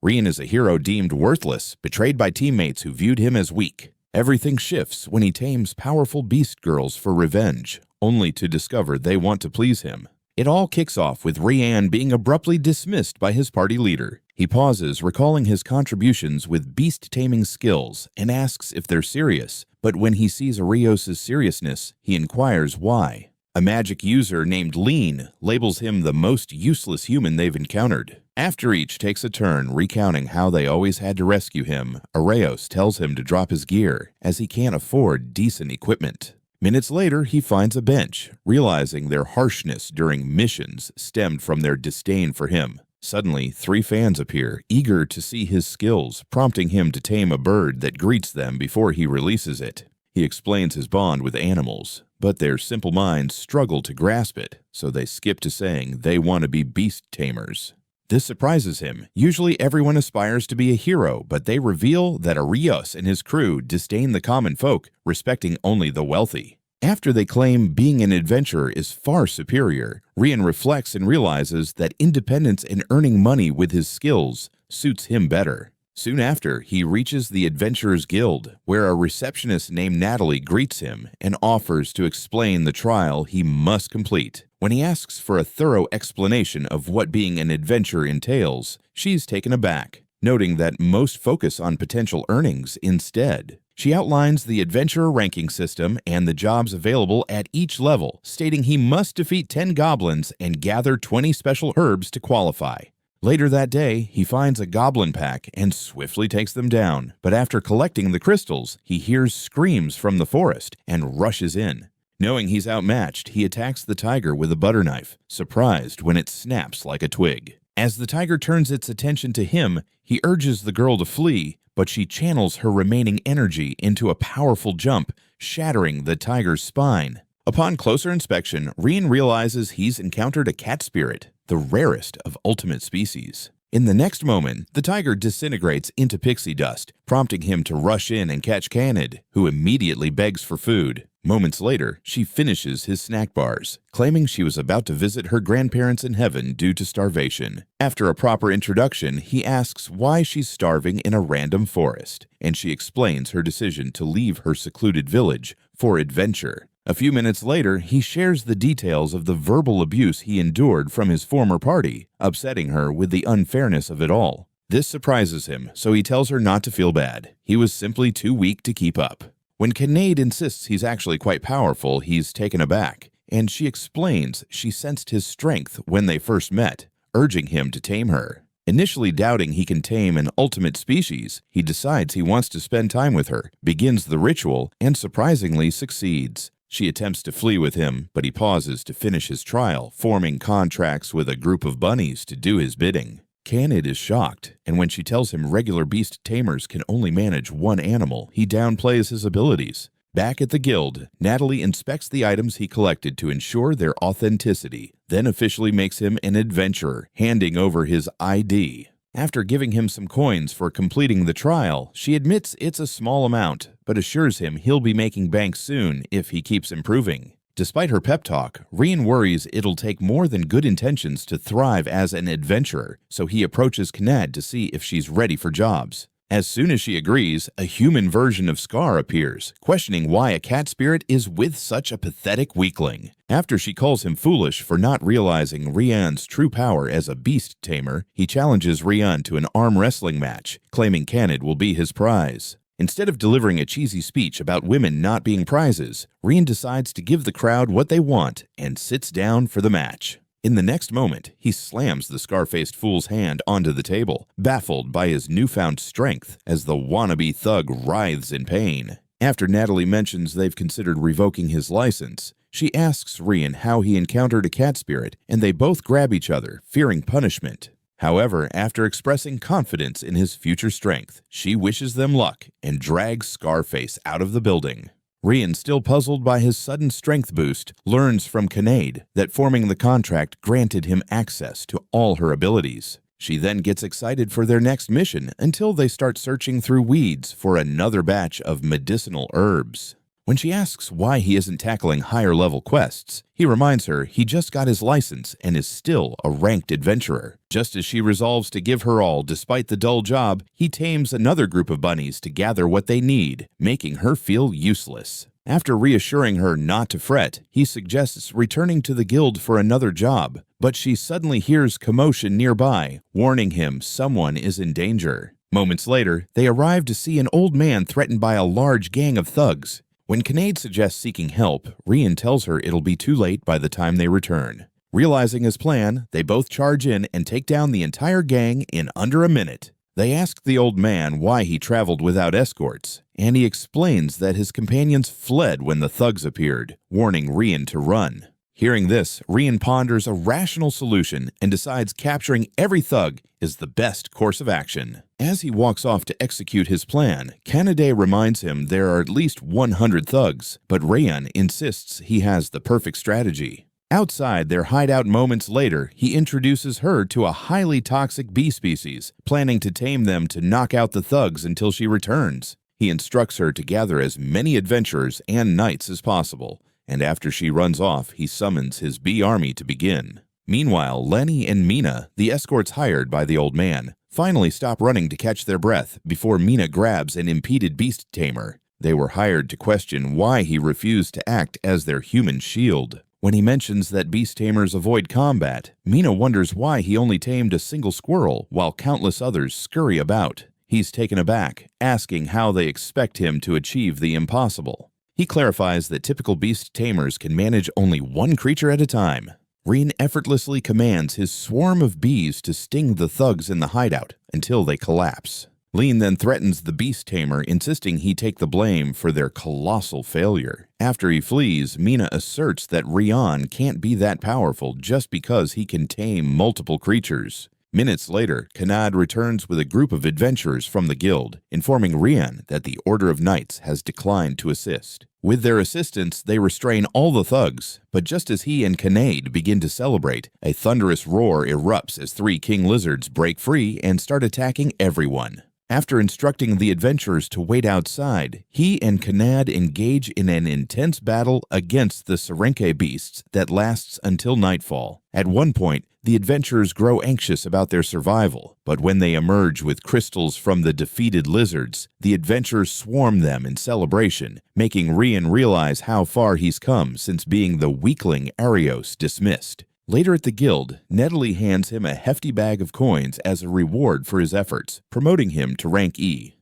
Rian is a hero deemed worthless, betrayed by teammates who viewed him as weak. Everything shifts when he tames powerful beast girls for revenge, only to discover they want to please him. It all kicks off with Rian being abruptly dismissed by his party leader. He pauses, recalling his contributions with beast-taming skills, and asks if they're serious, but when he sees Arios' seriousness, he inquires why. A magic user named Lean labels him the most useless human they've encountered. After each takes a turn recounting how they always had to rescue him, Arios tells him to drop his gear, as he can't afford decent equipment. Minutes later, he finds a bench, realizing their harshness during missions stemmed from their disdain for him. Suddenly, 3 fans appear, eager to see his skills, prompting him to tame a bird that greets them before he releases it. He explains his bond with animals, but their simple minds struggle to grasp it, so they skip to saying they want to be beast tamers. This surprises him. Usually everyone aspires to be a hero, but they reveal that Arios and his crew disdain the common folk, respecting only the wealthy. After they claim being an adventurer is far superior, Rian reflects and realizes that independence and earning money with his skills suits him better. Soon after, he reaches the Adventurers Guild, where a receptionist named Natalie greets him and offers to explain the trial he must complete. When he asks for a thorough explanation of what being an adventurer entails, she's taken aback, noting that most focus on potential earnings instead. She outlines the adventurer ranking system and the jobs available at each level, stating he must defeat 10 goblins and gather 20 special herbs to qualify. Later that day, he finds a goblin pack and swiftly takes them down, but after collecting the crystals, he hears screams from the forest and rushes in. Knowing he's outmatched, he attacks the tiger with a butter knife, surprised when it snaps like a twig. As the tiger turns its attention to him, he urges the girl to flee, but she channels her remaining energy into a powerful jump, shattering the tiger's spine. Upon closer inspection, Rian realizes he's encountered a cat spirit, the rarest of ultimate species. In the next moment, the tiger disintegrates into pixie dust, prompting him to rush in and catch Canid, who immediately begs for food. Moments later, she finishes his snack bars, claiming she was about to visit her grandparents in heaven due to starvation. After a proper introduction, he asks why she's starving in a random forest, and she explains her decision to leave her secluded village for adventure. A few minutes later, he shares the details of the verbal abuse he endured from his former party, upsetting her with the unfairness of it all. This surprises him, so he tells her not to feel bad. He was simply too weak to keep up. When Canade insists he's actually quite powerful, he's taken aback, and she explains she sensed his strength when they first met, urging him to tame her. Initially doubting he can tame an ultimate species, he decides he wants to spend time with her, begins the ritual, and surprisingly succeeds. She attempts to flee with him, but he pauses to finish his trial, forming contracts with a group of bunnies to do his bidding. Canid is shocked, and when she tells him regular beast tamers can only manage one animal, he downplays his abilities. Back at the guild, Natalie inspects the items he collected to ensure their authenticity, then officially makes him an adventurer, handing over his ID. After giving him some coins for completing the trial, she admits it's a small amount, but assures him he'll be making bank soon if he keeps improving. Despite her pep talk, Rian worries it'll take more than good intentions to thrive as an adventurer, so he approaches Canad to see if she's ready for jobs. As soon as she agrees, a human version of Scar appears, questioning why a cat spirit is with such a pathetic weakling. After she calls him foolish for not realizing Rian's true power as a beast tamer, he challenges Rian to an arm wrestling match, claiming Canid will be his prize. Instead of delivering a cheesy speech about women not being prizes, Rian decides to give the crowd what they want and sits down for the match. In the next moment, he slams the scar-faced fool's hand onto the table, baffled by his newfound strength as the wannabe thug writhes in pain. After Natalie mentions they've considered revoking his license, she asks Rian how he encountered a cat spirit, and they both grab each other, fearing punishment. However, after expressing confidence in his future strength, she wishes them luck and drags Scarface out of the building. Rian, still puzzled by his sudden strength boost, learns from Canade that forming the contract granted him access to all her abilities. She then gets excited for their next mission until they start searching through weeds for another batch of medicinal herbs. When she asks why he isn't tackling higher-level quests, he reminds her he just got his license and is still a ranked adventurer. Just as she resolves to give her all despite the dull job, he tames another group of bunnies to gather what they need, making her feel useless. After reassuring her not to fret, he suggests returning to the guild for another job, but she suddenly hears commotion nearby, warning him someone is in danger. Moments later, they arrive to see an old man threatened by a large gang of thugs. When Kinnaid suggests seeking help, Rian tells her it'll be too late by the time they return. Realizing his plan, they both charge in and take down the entire gang in under a minute. They ask the old man why he traveled without escorts, and he explains that his companions fled when the thugs appeared, warning Rian to run. Hearing this, Rian ponders a rational solution and decides capturing every thug is the best course of action. As he walks off to execute his plan, Kinnaid reminds him there are at least 100 thugs, but Rian insists he has the perfect strategy. Outside their hideout moments later, he introduces her to a highly toxic bee species, planning to tame them to knock out the thugs until she returns. He instructs her to gather as many adventurers and knights as possible, and after she runs off, he summons his bee army to begin. Meanwhile, Lenny and Mina, the escorts hired by the old man, finally stop running to catch their breath before Mina grabs an impeded beast tamer. They were hired to question why he refused to act as their human shield. When he mentions that beast tamers avoid combat, Mina wonders why he only tamed a single squirrel while countless others scurry about. He's taken aback, asking how they expect him to achieve the impossible. He clarifies that typical beast tamers can manage only one creature at a time. Rian effortlessly commands his swarm of bees to sting the thugs in the hideout until they collapse. Lean then threatens the beast tamer, insisting he take the blame for their colossal failure. After he flees, Mina asserts that Rian can't be that powerful just because he can tame multiple creatures. Minutes later, Kinnaid returns with a group of adventurers from the guild, informing Rian that the Order of Knights has declined to assist. With their assistance, they restrain all the thugs, but just as he and Kinnaid begin to celebrate, a thunderous roar erupts as 3 king lizards break free and start attacking everyone. After instructing the adventurers to wait outside, he and Kinnaid engage in an intense battle against the Serenke beasts that lasts until nightfall. At one point, the adventurers grow anxious about their survival, but when they emerge with crystals from the defeated lizards, the adventurers swarm them in celebration, making Rian realize how far he's come since being the weakling Arios dismissed. Later at the guild, Nettily hands him a hefty bag of coins as a reward for his efforts, promoting him to rank E.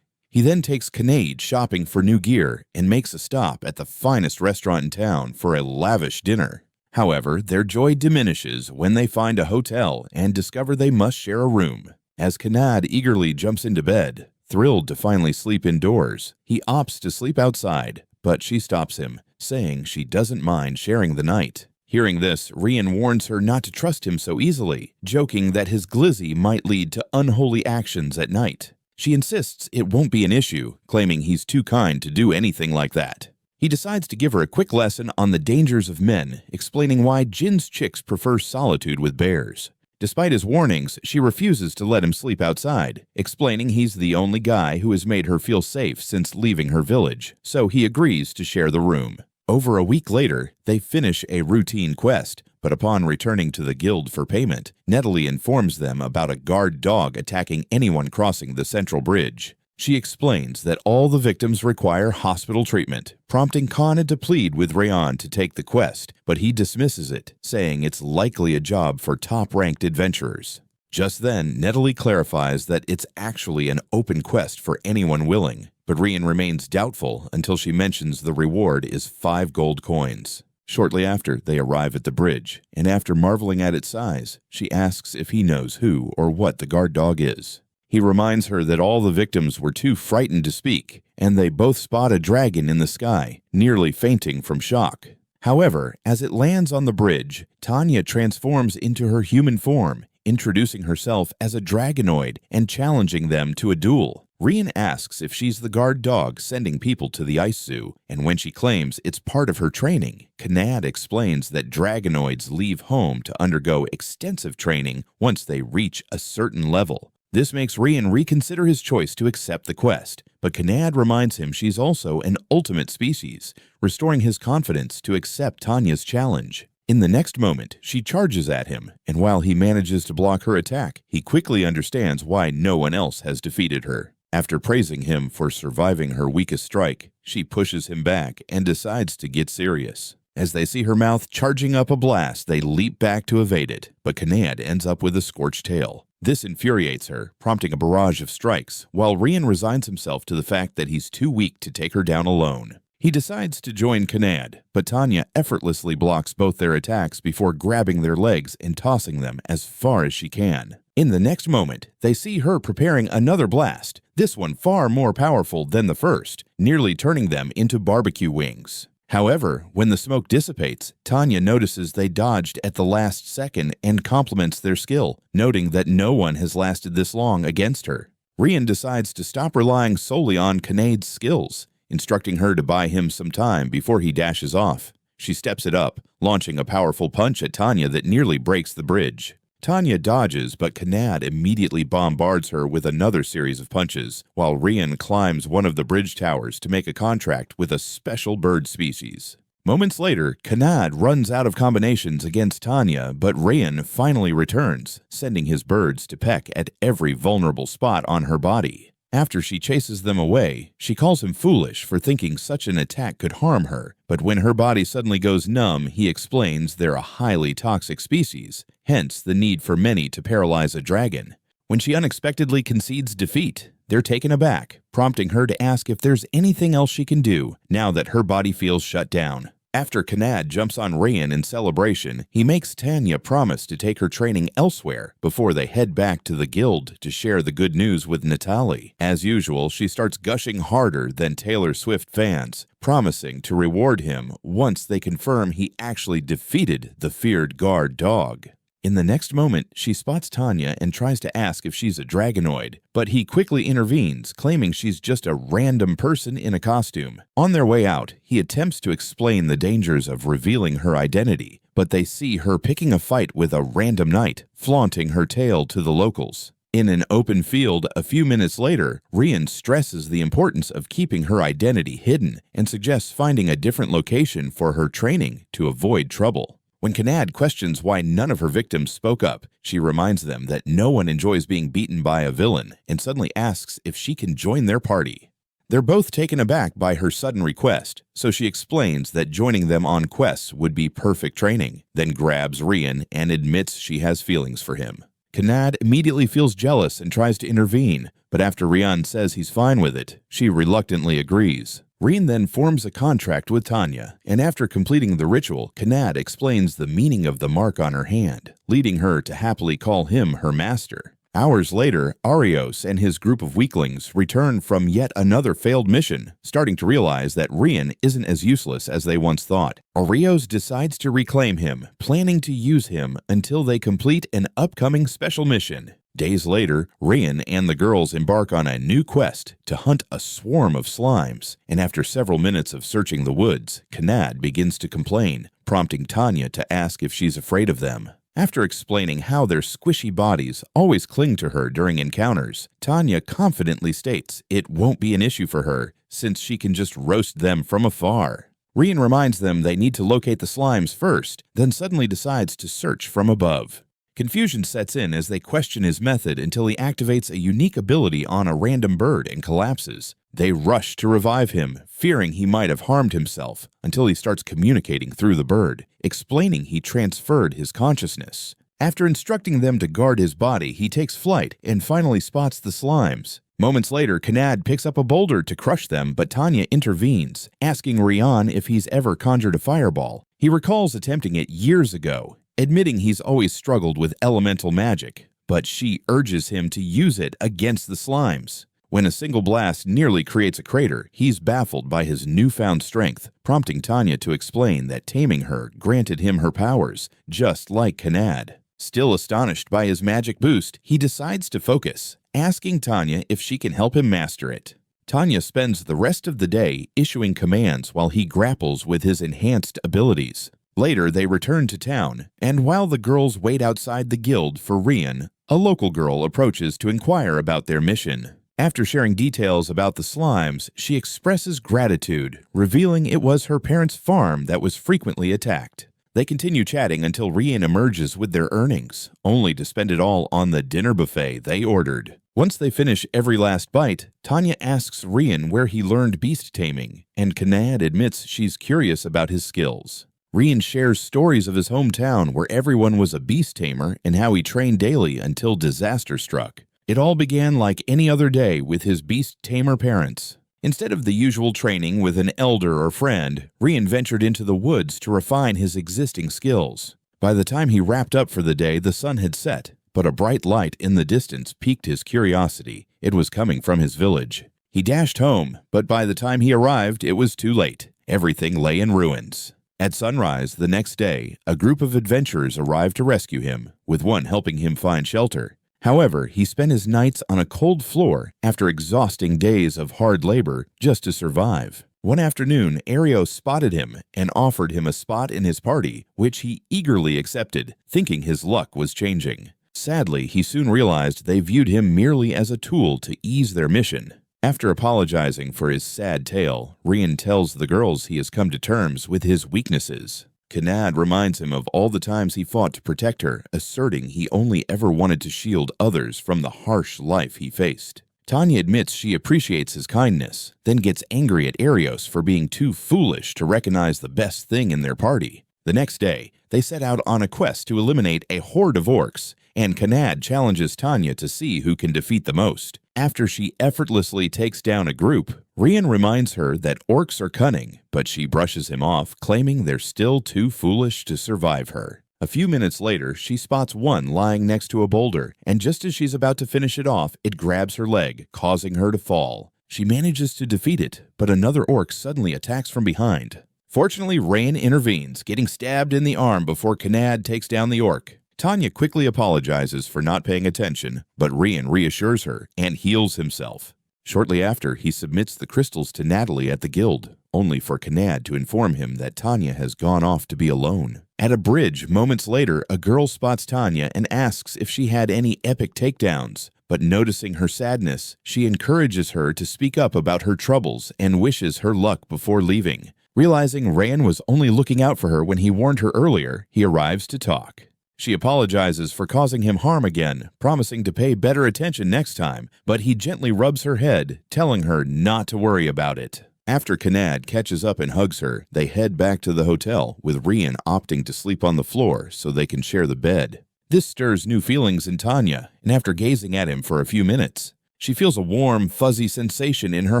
He then takes Kinnaid shopping for new gear and makes a stop at the finest restaurant in town for a lavish dinner. However, their joy diminishes when they find a hotel and discover they must share a room. As Kinnaid eagerly jumps into bed, thrilled to finally sleep indoors, he opts to sleep outside, but she stops him, saying she doesn't mind sharing the night. Hearing this, Rian warns her not to trust him so easily, joking that his glizzy might lead to unholy actions at night. She insists it won't be an issue, claiming he's too kind to do anything like that. He decides to give her a quick lesson on the dangers of men, explaining why Jin's chicks prefer solitude with bears. Despite his warnings, she refuses to let him sleep outside, explaining he's the only guy who has made her feel safe since leaving her village, so he agrees to share the room. Over a week later, they finish a routine quest, but upon returning to the guild for payment, Nettily informs them about a guard dog attacking anyone crossing the central bridge. She explains that all the victims require hospital treatment, prompting Kana to plead with Rian to take the quest, but he dismisses it, saying it's likely a job for top-ranked adventurers. Just then, Nettily clarifies that it's actually an open quest for anyone willing, but Rian remains doubtful until she mentions the reward is 5 gold coins. Shortly after, they arrive at the bridge, and after marveling at its size, she asks if he knows who or what the guard dog is. He reminds her that all the victims were too frightened to speak, and they both spot a dragon in the sky, nearly fainting from shock. However, as it lands on the bridge, Tanya transforms into her human form, introducing herself as a dragonoid and challenging them to a duel. Rian asks if she's the guard dog sending people to the ice zoo, and when she claims it's part of her training, Kinnaid explains that dragonoids leave home to undergo extensive training once they reach a certain level. This makes Rian reconsider his choice to accept the quest, but Kanad reminds him she's also an ultimate species, restoring his confidence to accept Tanya's challenge. In the next moment, she charges at him, and while he manages to block her attack, he quickly understands why no one else has defeated her. After praising him for surviving her weakest strike, she pushes him back and decides to get serious. As they see her mouth charging up a blast, they leap back to evade it, but Kanad ends up with a scorched tail. This infuriates her, prompting a barrage of strikes, while Rian resigns himself to the fact that he's too weak to take her down alone. He decides to join Kanad, but Tanya effortlessly blocks both their attacks before grabbing their legs and tossing them as far as she can. In the next moment, they see her preparing another blast, this one far more powerful than the first, nearly turning them into barbecue wings. However, when the smoke dissipates, Tanya notices they dodged at the last second and compliments their skill, noting that no one has lasted this long against her. Rian decides to stop relying solely on Kanad's skills, instructing her to buy him some time before he dashes off. She steps it up, launching a powerful punch at Tanya that nearly breaks the bridge. Tanya dodges, but Kanad immediately bombards her with another series of punches, while Rian climbs one of the bridge towers to make a contract with a special bird species. Moments later, Kanad runs out of combinations against Tanya, but Rian finally returns, sending his birds to peck at every vulnerable spot on her body. After she chases them away, she calls him foolish for thinking such an attack could harm her, but when her body suddenly goes numb, he explains they're a highly toxic species, hence the need for many to paralyze a dragon. When she unexpectedly concedes defeat, they're taken aback, prompting her to ask if there's anything else she can do now that her body feels shut down. After Kanad jumps on Rian in celebration, he makes Tanya promise to take her training elsewhere before they head back to the guild to share the good news with Natalie. As usual, she starts gushing harder than Taylor Swift fans, promising to reward him once they confirm he actually defeated the feared guard dog. In the next moment, she spots Tanya and tries to ask if she's a dragonoid, but he quickly intervenes, claiming she's just a random person in a costume. On their way out, he attempts to explain the dangers of revealing her identity, but they see her picking a fight with a random knight, flaunting her tail to the locals. In an open field a few minutes later, Rian stresses the importance of keeping her identity hidden and suggests finding a different location for her training to avoid trouble. When Kanad questions why none of her victims spoke up, she reminds them that no one enjoys being beaten by a villain and suddenly asks if she can join their party. They're both taken aback by her sudden request, so she explains that joining them on quests would be perfect training, then grabs Rian and admits she has feelings for him. Kanad immediately feels jealous and tries to intervene, but after Rian says he's fine with it, she reluctantly agrees. Rian then forms a contract with Tanya, and after completing the ritual, Kanad explains the meaning of the mark on her hand, leading her to happily call him her master. Hours later, Arios and his group of weaklings return from yet another failed mission, starting to realize that Rian isn't as useless as they once thought. Arios decides to reclaim him, planning to use him until they complete an upcoming special mission. Days later, Rian and the girls embark on a new quest to hunt a swarm of slimes, and after several minutes of searching the woods, Kanad begins to complain, prompting Tanya to ask if she's afraid of them. After explaining how their squishy bodies always cling to her during encounters, Tanya confidently states it won't be an issue for her since she can just roast them from afar. Rian reminds them they need to locate the slimes first, then suddenly decides to search from above. Confusion sets in as they question his method until he activates a unique ability on a random bird and collapses. They rush to revive him, fearing he might have harmed himself, until he starts communicating through the bird, explaining he transferred his consciousness. After instructing them to guard his body, he takes flight and finally spots the slimes. Moments later, Kanad picks up a boulder to crush them, but Tanya intervenes, asking Rian if he's ever conjured a fireball. He recalls attempting it years ago, admitting he's always struggled with elemental magic, but she urges him to use it against the slimes. When a single blast nearly creates a crater, he's baffled by his newfound strength, prompting Tanya to explain that taming her granted him her powers, just like Kanad. Still astonished by his magic boost, he decides to focus, asking Tanya if she can help him master it. Tanya spends the rest of the day issuing commands while he grapples with his enhanced abilities. Later, they return to town, and while the girls wait outside the guild for Rian, a local girl approaches to inquire about their mission. After sharing details about the slimes, she expresses gratitude, revealing it was her parents' farm that was frequently attacked. They continue chatting until Rian emerges with their earnings, only to spend it all on the dinner buffet they ordered. Once they finish every last bite, Tanya asks Rian where he learned beast taming, and Kanad admits she's curious about his skills. Rian shares stories of his hometown where everyone was a beast tamer and how he trained daily until disaster struck. It all began like any other day with his beast tamer parents. Instead of the usual training with an elder or friend, Rian ventured into the woods to refine his existing skills. By the time he wrapped up for the day, the sun had set, but a bright light in the distance piqued his curiosity. It was coming from his village. He dashed home, but by the time he arrived, it was too late. Everything lay in ruins. At sunrise the next day, a group of adventurers arrived to rescue him, with one helping him find shelter. However, he spent his nights on a cold floor after exhausting days of hard labor just to survive. One afternoon, Arios spotted him and offered him a spot in his party, which he eagerly accepted, thinking his luck was changing. Sadly, he soon realized they viewed him merely as a tool to ease their mission. After apologizing for his sad tale, Rian tells the girls he has come to terms with his weaknesses. Kanad reminds him of all the times he fought to protect her, asserting he only ever wanted to shield others from the harsh life he faced. Tanya admits she appreciates his kindness, then gets angry at Arios for being too foolish to recognize the best thing in their party. The next day, they set out on a quest to eliminate a horde of orcs, and Kanad challenges Tanya to see who can defeat the most. After she effortlessly takes down a group, Rian reminds her that orcs are cunning, but she brushes him off, claiming they're still too foolish to survive her. A few minutes later, she spots one lying next to a boulder, and just as she's about to finish it off, it grabs her leg, causing her to fall. She manages to defeat it, but another orc suddenly attacks from behind. Fortunately, Rian intervenes, getting stabbed in the arm before Kanad takes down the orc. Tanya quickly apologizes for not paying attention, but Rian reassures her and heals himself. Shortly after, he submits the crystals to Natalie at the guild, only for Kanad to inform him that Tanya has gone off to be alone. At a bridge, moments later, a girl spots Tanya and asks if she had any epic takedowns, but noticing her sadness, she encourages her to speak up about her troubles and wishes her luck before leaving. Realizing Rian was only looking out for her when he warned her earlier, he arrives to talk. She apologizes for causing him harm again, promising to pay better attention next time, but he gently rubs her head, telling her not to worry about it. After Kanad catches up and hugs her, they head back to the hotel, with Rian opting to sleep on the floor so they can share the bed. This stirs new feelings in Tanya, and after gazing at him for a few minutes, she feels a warm, fuzzy sensation in her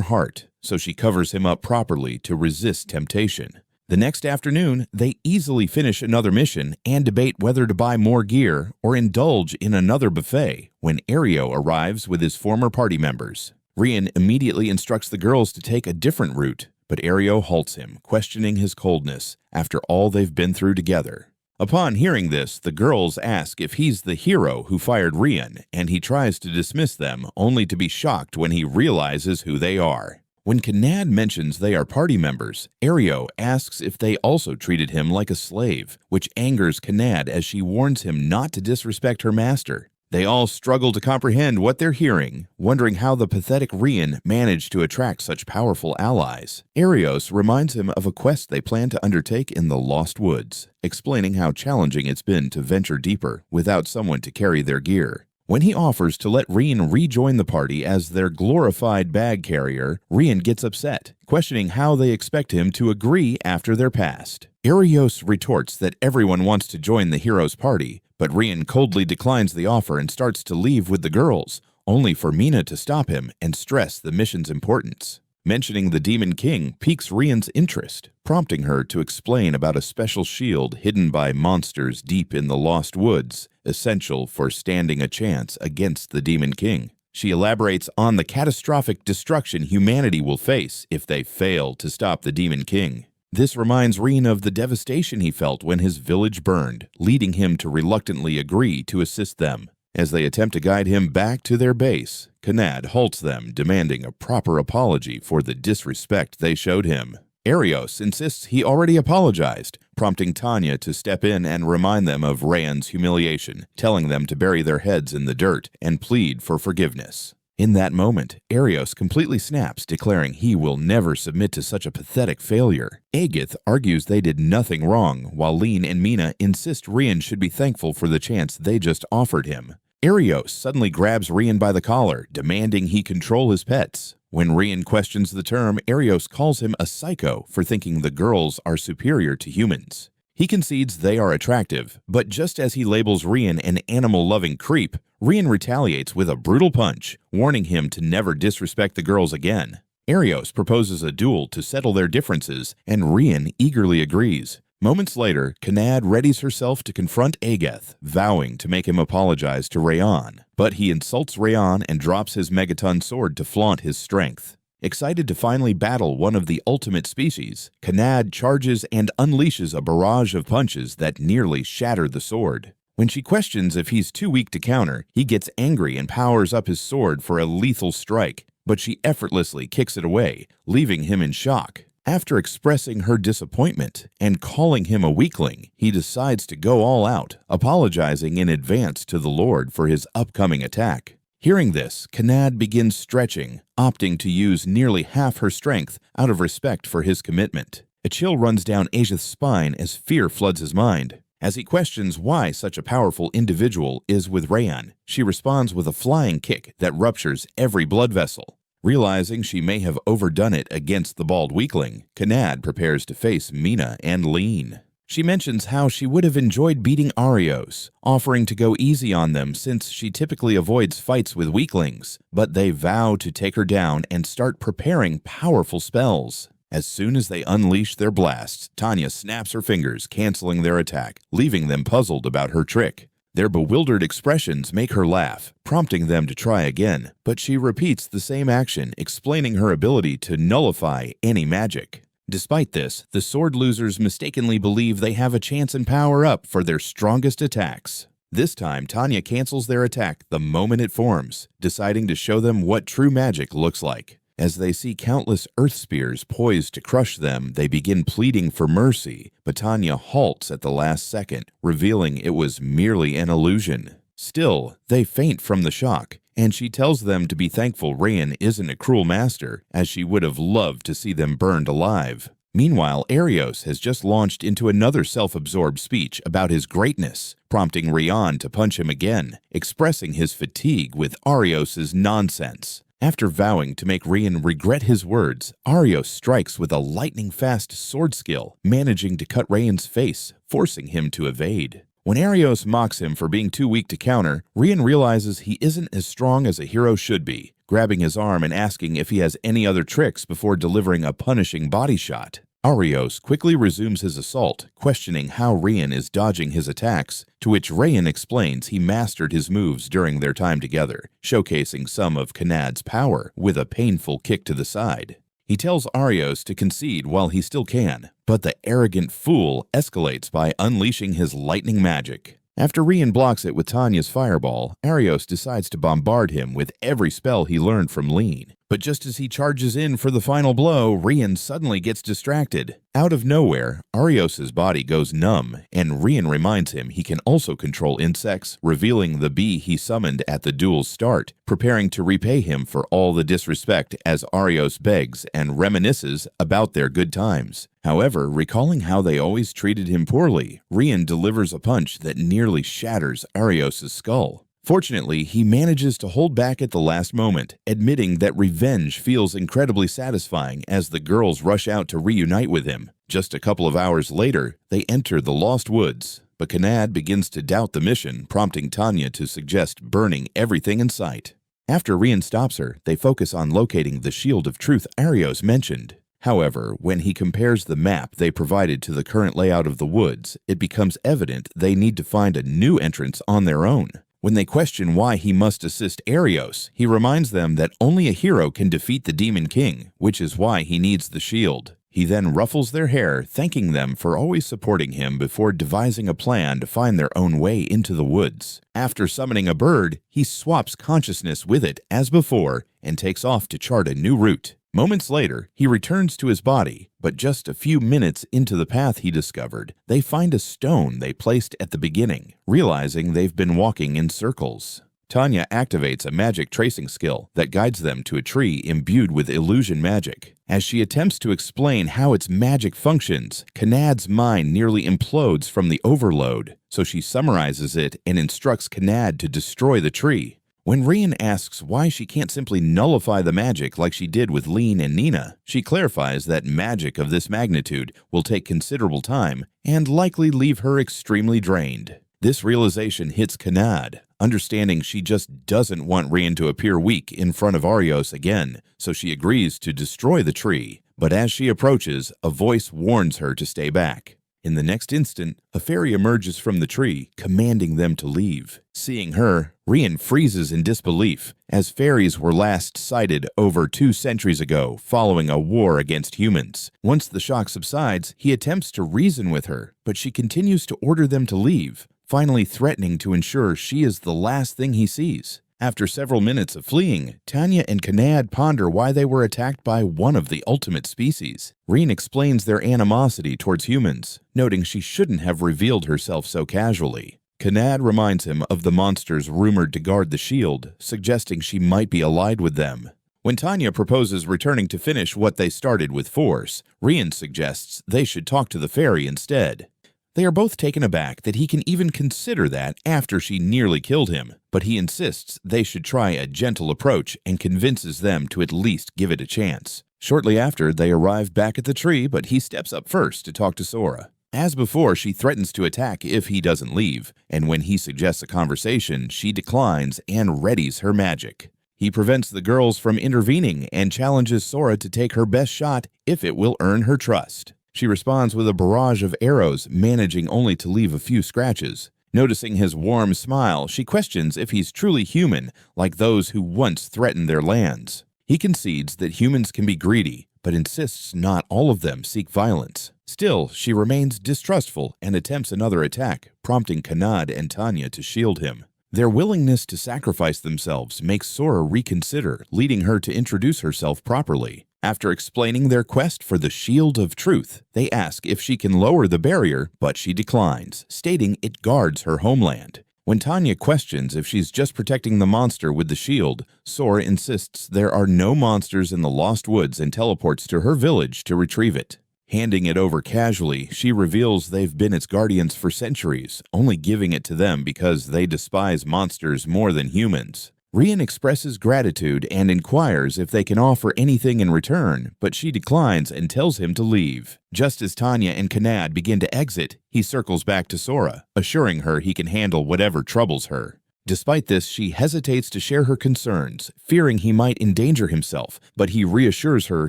heart, so she covers him up properly to resist temptation. The next afternoon, they easily finish another mission and debate whether to buy more gear or indulge in another buffet when Ario arrives with his former party members. Rian immediately instructs the girls to take a different route, but Ario halts him, questioning his coldness after all they've been through together. Upon hearing this, the girls ask if he's the hero who fired Rian, and he tries to dismiss them, only to be shocked when he realizes who they are. When Kanad mentions they are party members, Ario asks if they also treated him like a slave, which angers Kanad as she warns him not to disrespect her master. They all struggle to comprehend what they're hearing, wondering how the pathetic Rian managed to attract such powerful allies. Arios reminds him of a quest they plan to undertake in the Lost Woods, explaining how challenging it's been to venture deeper without someone to carry their gear. When he offers to let Rian rejoin the party as their glorified bag carrier, Rian gets upset, questioning how they expect him to agree after their past. Arios retorts that everyone wants to join the hero's party, but Rian coldly declines the offer and starts to leave with the girls, only for Mina to stop him and stress the mission's importance. Mentioning the Demon King piques Rian's interest, prompting her to explain about a special shield hidden by monsters deep in the Lost Woods, essential for standing a chance against the Demon King. She elaborates on the catastrophic destruction humanity will face if they fail to stop the Demon King. This reminds Rian of the devastation he felt when his village burned, leading him to reluctantly agree to assist them. As they attempt to guide him back to their base, Kanad halts them, demanding a proper apology for the disrespect they showed him. Arios insists he already apologized, prompting Tanya to step in and remind them of Rian's humiliation, telling them to bury their heads in the dirt and plead for forgiveness. In that moment, Arios completely snaps, declaring he will never submit to such a pathetic failure. Aegith argues they did nothing wrong, while Lean and Mina insist Rian should be thankful for the chance they just offered him. Arios suddenly grabs Rian by the collar, demanding he control his pets. When Rian questions the term, Arios calls him a psycho for thinking the girls are superior to humans. He concedes they are attractive, but just as he labels Rian an animal-loving creep, Rian retaliates with a brutal punch, warning him to never disrespect the girls again. Arios proposes a duel to settle their differences, and Rian eagerly agrees. Moments later, Kanad readies herself to confront Aegith, vowing to make him apologize to Rayan, but he insults Rayan and drops his megaton sword to flaunt his strength. Excited to finally battle one of the ultimate species, Kanad charges and unleashes a barrage of punches that nearly shatter the sword. When she questions if he's too weak to counter, he gets angry and powers up his sword for a lethal strike, but she effortlessly kicks it away, leaving him in shock. After expressing her disappointment and calling him a weakling, he decides to go all out, apologizing in advance to the Lord for his upcoming attack. Hearing this, Kanad begins stretching, opting to use nearly half her strength out of respect for his commitment. A chill runs down Aegith's spine as fear floods his mind. As he questions why such a powerful individual is with Rayan, she responds with a flying kick that ruptures every blood vessel. Realizing she may have overdone it against the bald weakling, Kanad prepares to face Mina and Lean. She mentions how she would have enjoyed beating Arios, offering to go easy on them since she typically avoids fights with weaklings, but they vow to take her down and start preparing powerful spells. As soon as they unleash their blasts, Tanya snaps her fingers, canceling their attack, leaving them puzzled about her trick. Their bewildered expressions make her laugh, prompting them to try again, but she repeats the same action, explaining her ability to nullify any magic. Despite this, the sword losers mistakenly believe they have a chance and power up for their strongest attacks. This time, Tanya cancels their attack the moment it forms, deciding to show them what true magic looks like. As they see countless earth spears poised to crush them, they begin pleading for mercy, but Tanya halts at the last second, revealing it was merely an illusion. Still, they faint from the shock, and she tells them to be thankful Rayan isn't a cruel master, as she would have loved to see them burned alive. Meanwhile, Arios has just launched into another self-absorbed speech about his greatness, prompting Rayan to punch him again, expressing his fatigue with Arios' nonsense. After vowing to make Rian regret his words, Arios strikes with a lightning-fast sword skill, managing to cut Rayan's face, forcing him to evade. When Arios mocks him for being too weak to counter, Rian realizes he isn't as strong as a hero should be, grabbing his arm and asking if he has any other tricks before delivering a punishing body shot. Arios quickly resumes his assault, questioning how Rian is dodging his attacks, to which Rayan explains he mastered his moves during their time together, showcasing some of Kanad's power with a painful kick to the side. He tells Arios to concede while he still can, but the arrogant fool escalates by unleashing his lightning magic. After Rian blocks it with Tanya's fireball, Arios decides to bombard him with every spell he learned from Lean. But just as he charges in for the final blow, Rian suddenly gets distracted. Out of nowhere, Arios' body goes numb, and Rian reminds him he can also control insects, revealing the bee he summoned at the duel's start, preparing to repay him for all the disrespect as Arios begs and reminisces about their good times. However, recalling how they always treated him poorly, Rian delivers a punch that nearly shatters Arios' skull. Fortunately, he manages to hold back at the last moment, admitting that revenge feels incredibly satisfying as the girls rush out to reunite with him. Just a couple of hours later, they enter the Lost Woods, but Kanad begins to doubt the mission, prompting Tanya to suggest burning everything in sight. After Rian stops her, they focus on locating the Shield of Truth Arios mentioned. However, when he compares the map they provided to the current layout of the woods, it becomes evident they need to find a new entrance on their own. When they question why he must assist Arios, he reminds them that only a hero can defeat the Demon King, which is why he needs the shield. He then ruffles their hair, thanking them for always supporting him before devising a plan to find their own way into the woods. After summoning a bird, he swaps consciousness with it as before and takes off to chart a new route. Moments later, he returns to his body, but just a few minutes into the path he discovered, they find a stone they placed at the beginning, realizing they've been walking in circles. Tanya activates a magic tracing skill that guides them to a tree imbued with illusion magic. As she attempts to explain how its magic functions, Kanad's mind nearly implodes from the overload, so she summarizes it and instructs Kanad to destroy the tree. When Rian asks why she can't simply nullify the magic like she did with Lean and Nina, she clarifies that magic of this magnitude will take considerable time and likely leave her extremely drained. This realization hits Kanad, understanding she just doesn't want Rian to appear weak in front of Arios again, so she agrees to destroy the tree. But as she approaches, a voice warns her to stay back. In the next instant, a fairy emerges from the tree, commanding them to leave. Seeing her, Rian freezes in disbelief, as fairies were last sighted over 2 centuries ago following a war against humans. Once the shock subsides, he attempts to reason with her, but she continues to order them to leave, finally threatening to ensure she is the last thing he sees. After several minutes of fleeing, Tanya and Kanad ponder why they were attacked by one of the ultimate species. Rian explains their animosity towards humans, noting she shouldn't have revealed herself so casually. Kanad reminds him of the monsters rumored to guard the shield, suggesting she might be allied with them. When Tanya proposes returning to finish what they started with force, Rian suggests they should talk to the fairy instead. They are both taken aback that he can even consider that after she nearly killed him, but he insists they should try a gentle approach and convinces them to at least give it a chance. Shortly after, they arrive back at the tree, but he steps up first to talk to Sora. As before, she threatens to attack if he doesn't leave, and when he suggests a conversation, she declines and readies her magic. He prevents the girls from intervening and challenges Sora to take her best shot if it will earn her trust. She responds with a barrage of arrows, managing only to leave a few scratches. Noticing his warm smile, she questions if he's truly human, like those who once threatened their lands. He concedes that humans can be greedy, but insists not all of them seek violence. Still, she remains distrustful and attempts another attack, prompting Kanad and Tanya to shield him. Their willingness to sacrifice themselves makes Sora reconsider, leading her to introduce herself properly. After explaining their quest for the Shield of Truth, they ask if she can lower the barrier, but she declines, stating it guards her homeland. When Tanya questions if she's just protecting the monster with the shield, Sora insists there are no monsters in the Lost Woods and teleports to her village to retrieve it. Handing it over casually, she reveals they've been its guardians for centuries, only giving it to them because they despise monsters more than humans. Rian expresses gratitude and inquires if they can offer anything in return, but she declines and tells him to leave. Just as Tanya and Kanad begin to exit, he circles back to Sora, assuring her he can handle whatever troubles her. Despite this, she hesitates to share her concerns, fearing he might endanger himself, but he reassures her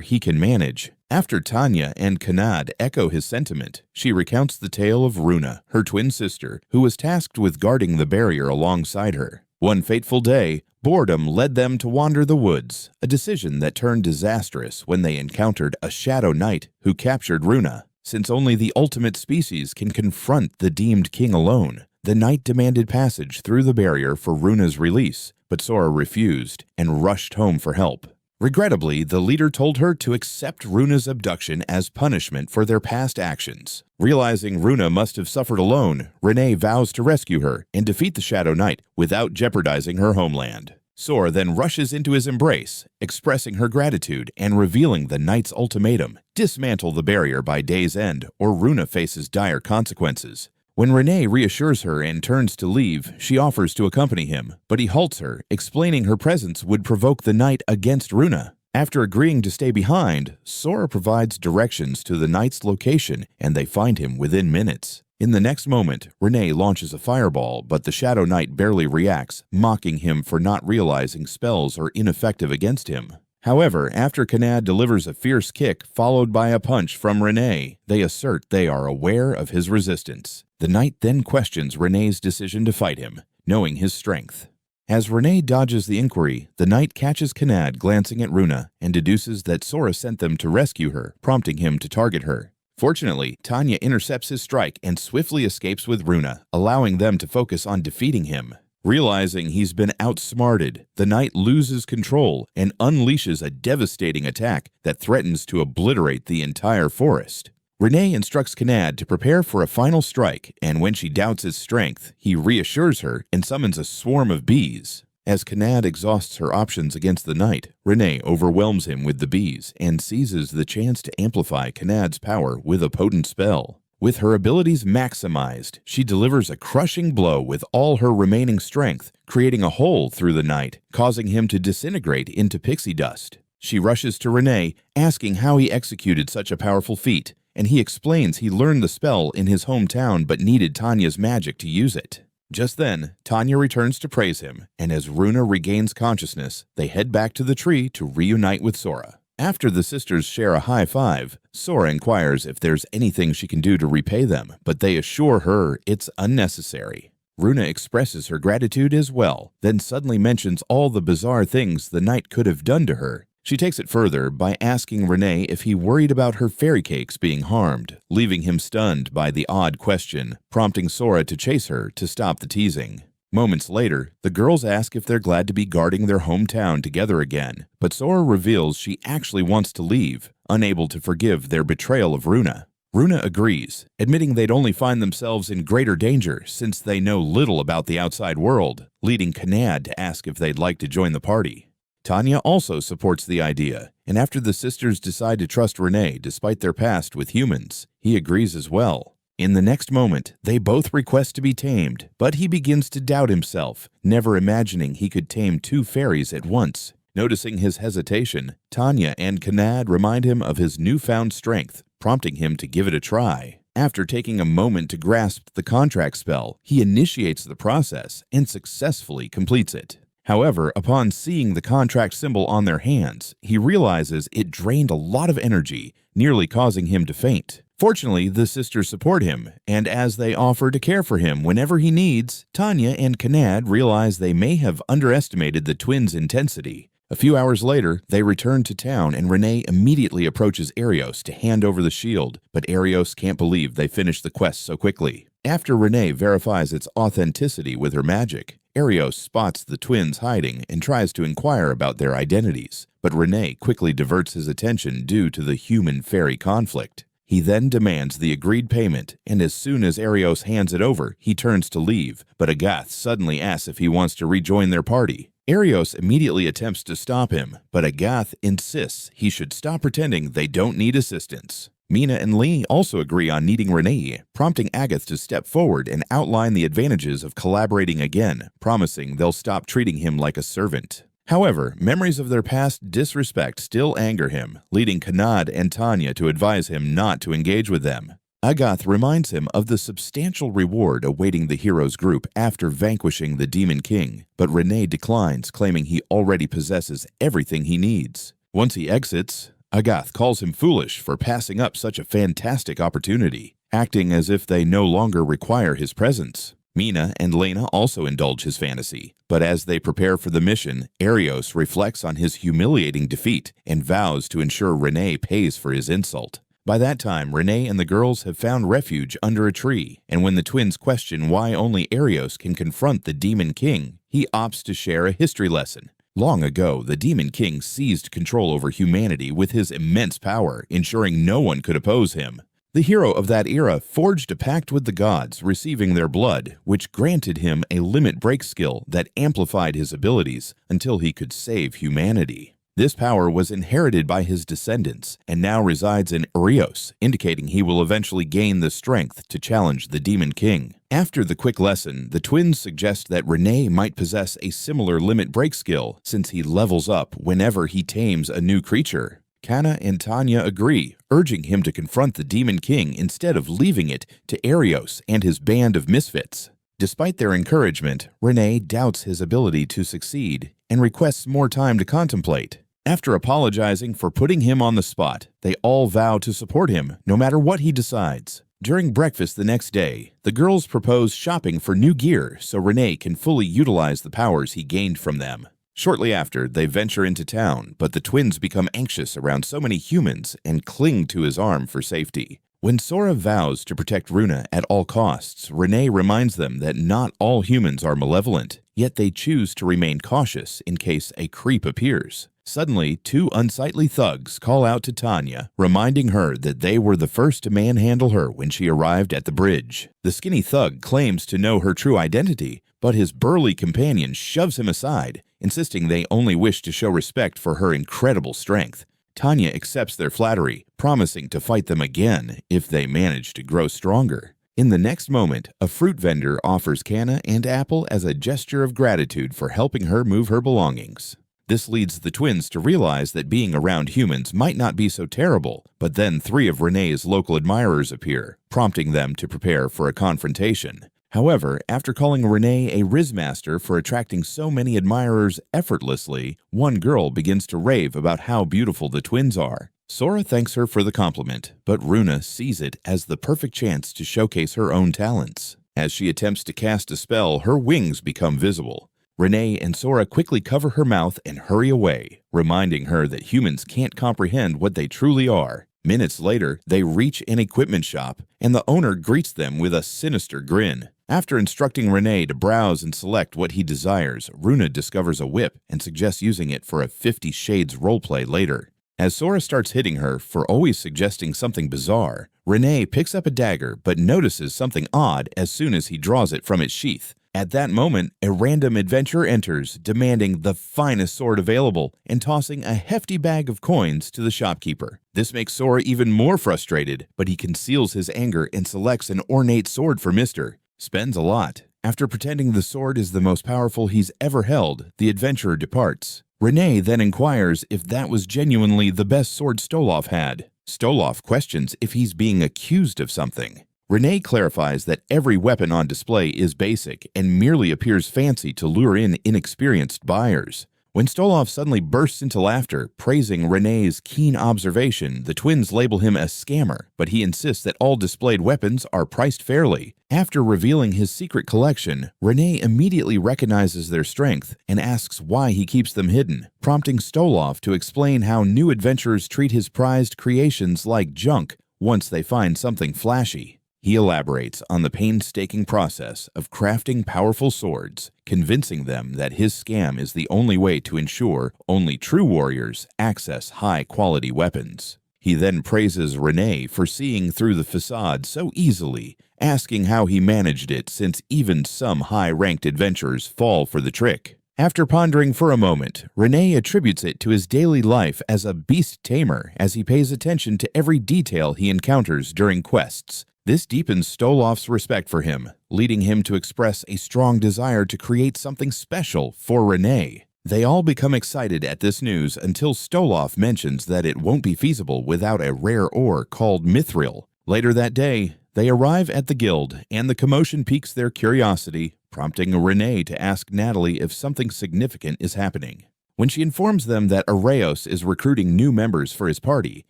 he can manage. After Tanya and Kanad echo his sentiment, she recounts the tale of Runa, her twin sister, who was tasked with guarding the barrier alongside her. One fateful day, boredom led them to wander the woods, a decision that turned disastrous when they encountered a shadow knight who captured Runa. Since only the ultimate species can confront the deemed king alone, the knight demanded passage through the barrier for Runa's release, but Sora refused and rushed home for help. Regrettably, the leader told her to accept Runa's abduction as punishment for their past actions. Realizing Runa must have suffered alone, Renee vows to rescue her and defeat the Shadow Knight without jeopardizing her homeland. Sora then rushes into his embrace, expressing her gratitude and revealing the knight's ultimatum: dismantle the barrier by day's end or Runa faces dire consequences. When Renee reassures her and turns to leave, she offers to accompany him, but he halts her, explaining her presence would provoke the knight against Runa. After agreeing to stay behind, Sora provides directions to the knight's location, and they find him within minutes. In the next moment, Renee launches a fireball, but the Shadow Knight barely reacts, mocking him for not realizing spells are ineffective against him. However, after Kanad delivers a fierce kick followed by a punch from Renee, they assert they are aware of his resistance. The knight then questions Renee's decision to fight him, knowing his strength. As Renee dodges the inquiry, the knight catches Kanad glancing at Runa and deduces that Sora sent them to rescue her, prompting him to target her. Fortunately, Tanya intercepts his strike and swiftly escapes with Runa, allowing them to focus on defeating him. Realizing he's been outsmarted, the knight loses control and unleashes a devastating attack that threatens to obliterate the entire forest. Renee instructs Kanad to prepare for a final strike, and when she doubts his strength, he reassures her and summons a swarm of bees. As Kanad exhausts her options against the knight, Renee overwhelms him with the bees and seizes the chance to amplify Kanad's power with a potent spell. With her abilities maximized, she delivers a crushing blow with all her remaining strength, creating a hole through the knight, causing him to disintegrate into pixie dust. She rushes to Renee, asking how he executed such a powerful feat, and he explains he learned the spell in his hometown but needed Tanya's magic to use it. Just then, Tanya returns to praise him, and as Runa regains consciousness, they head back to the tree to reunite with Sora. After the sisters share a high five, Sora inquires if there's anything she can do to repay them, but they assure her it's unnecessary. Runa expresses her gratitude as well, then suddenly mentions all the bizarre things the knight could have done to her. She takes it further by asking Renee if he worried about her fairy cakes being harmed, leaving him stunned by the odd question, prompting Sora to chase her to stop the teasing. Moments later, the girls ask if they're glad to be guarding their hometown together again, but Sora reveals she actually wants to leave, unable to forgive their betrayal of Runa. Runa agrees, admitting they'd only find themselves in greater danger since they know little about the outside world, leading Kanad to ask if they'd like to join the party. Tanya also supports the idea, and after the sisters decide to trust Renee despite their past with humans, he agrees as well. In the next moment, they both request to be tamed, but he begins to doubt himself, never imagining he could tame two fairies at once. Noticing his hesitation, Tanya and Kanad remind him of his newfound strength, prompting him to give it a try. After taking a moment to grasp the contract spell, he initiates the process and successfully completes it. However, upon seeing the contract symbol on their hands, he realizes it drained a lot of energy, nearly causing him to faint. Fortunately, the sisters support him, and as they offer to care for him whenever he needs, Tanya and Kanad realize they may have underestimated the twins' intensity. A few hours later, they return to town and Renee immediately approaches Arios to hand over the shield, but Arios can't believe they finished the quest so quickly. After Renee verifies its authenticity with her magic, Arios spots the twins hiding and tries to inquire about their identities, but Renee quickly diverts his attention due to the human-fairy conflict. He then demands the agreed payment, and as soon as Arios hands it over, he turns to leave, but Agath suddenly asks if he wants to rejoin their party. Arios immediately attempts to stop him, but Agath insists he should stop pretending they don't need assistance. Mina and Lee also agree on needing Renee, prompting Agath to step forward and outline the advantages of collaborating again, promising they'll stop treating him like a servant. However, memories of their past disrespect still anger him, leading Kanad and Tanya to advise him not to engage with them. Agath reminds him of the substantial reward awaiting the hero's group after vanquishing the Demon King, but Renee declines, claiming he already possesses everything he needs. Once he exits, Agath calls him foolish for passing up such a fantastic opportunity, acting as if they no longer require his presence. Mina and Lena also indulge his fantasy, but as they prepare for the mission, Arios reflects on his humiliating defeat and vows to ensure Renee pays for his insult. By that time, Renee and the girls have found refuge under a tree, and when the twins question why only Arios can confront the Demon King, he opts to share a history lesson. Long ago, the Demon King seized control over humanity with his immense power, ensuring no one could oppose him. The hero of that era forged a pact with the gods, receiving their blood, which granted him a limit break skill that amplified his abilities until he could save humanity. This power was inherited by his descendants and now resides in Arios, indicating he will eventually gain the strength to challenge the Demon King. After the quick lesson, the twins suggest that Renee might possess a similar limit break skill since he levels up whenever he tames a new creature. Kana and Tanya agree, urging him to confront the Demon King instead of leaving it to Arios and his band of misfits. Despite their encouragement, Renee doubts his ability to succeed and requests more time to contemplate. After apologizing for putting him on the spot, they all vow to support him no matter what he decides. During breakfast the next day, the girls propose shopping for new gear so Renee can fully utilize the powers he gained from them. Shortly after, they venture into town, but the twins become anxious around so many humans and cling to his arm for safety. When Sora vows to protect Runa at all costs, Renee reminds them that not all humans are malevolent, yet they choose to remain cautious in case a creep appears. Suddenly, two unsightly thugs call out to Tanya, reminding her that they were the first to manhandle her when she arrived at the bridge. The skinny thug claims to know her true identity, but his burly companion shoves him aside, insisting they only wish to show respect for her incredible strength. Tanya accepts their flattery, promising to fight them again if they manage to grow stronger. In the next moment, a fruit vendor offers Canna and Apple as a gesture of gratitude for helping her move her belongings. This leads the twins to realize that being around humans might not be so terrible, but then 3 of Renee's local admirers appear, prompting them to prepare for a confrontation. However, after calling Renee a Rizmaster for attracting so many admirers effortlessly, one girl begins to rave about how beautiful the twins are. Sora thanks her for the compliment, but Runa sees it as the perfect chance to showcase her own talents. As she attempts to cast a spell, her wings become visible. Renee and Sora quickly cover her mouth and hurry away, reminding her that humans can't comprehend what they truly are. Minutes later, they reach an equipment shop, and the owner greets them with a sinister grin. After instructing Renee to browse and select what he desires, Runa discovers a whip and suggests using it for a 50 Shades roleplay later. As Sora starts hitting her for always suggesting something bizarre, Renee picks up a dagger but notices something odd as soon as he draws it from its sheath. At that moment, a random adventurer enters, demanding the finest sword available and tossing a hefty bag of coins to the shopkeeper. This makes Sora even more frustrated, but he conceals his anger and selects an ornate sword for Mr. Spends a lot. After pretending the sword is the most powerful he's ever held, the adventurer departs. Renee then inquires if that was genuinely the best sword Stoloff had. Stoloff questions if he's being accused of something. Renee clarifies that every weapon on display is basic and merely appears fancy to lure in inexperienced buyers. When Stoloff suddenly bursts into laughter, praising Renee's keen observation, the twins label him a scammer, but he insists that all displayed weapons are priced fairly. After revealing his secret collection, Renee immediately recognizes their strength and asks why he keeps them hidden, prompting Stoloff to explain how new adventurers treat his prized creations like junk once they find something flashy. He elaborates on the painstaking process of crafting powerful swords, convincing them that his scam is the only way to ensure only true warriors access high-quality weapons. He then praises Renee for seeing through the facade so easily, asking how he managed it since even some high-ranked adventurers fall for the trick. After pondering for a moment, Renee attributes it to his daily life as a beast tamer as he pays attention to every detail he encounters during quests. This deepens Stoloff's respect for him, leading him to express a strong desire to create something special for Renee. They all become excited at this news until Stoloff mentions that it won't be feasible without a rare ore called mithril. Later that day, they arrive at the guild, and the commotion piques their curiosity, prompting Renee to ask Natalie if something significant is happening. When she informs them that Areos is recruiting new members for his party,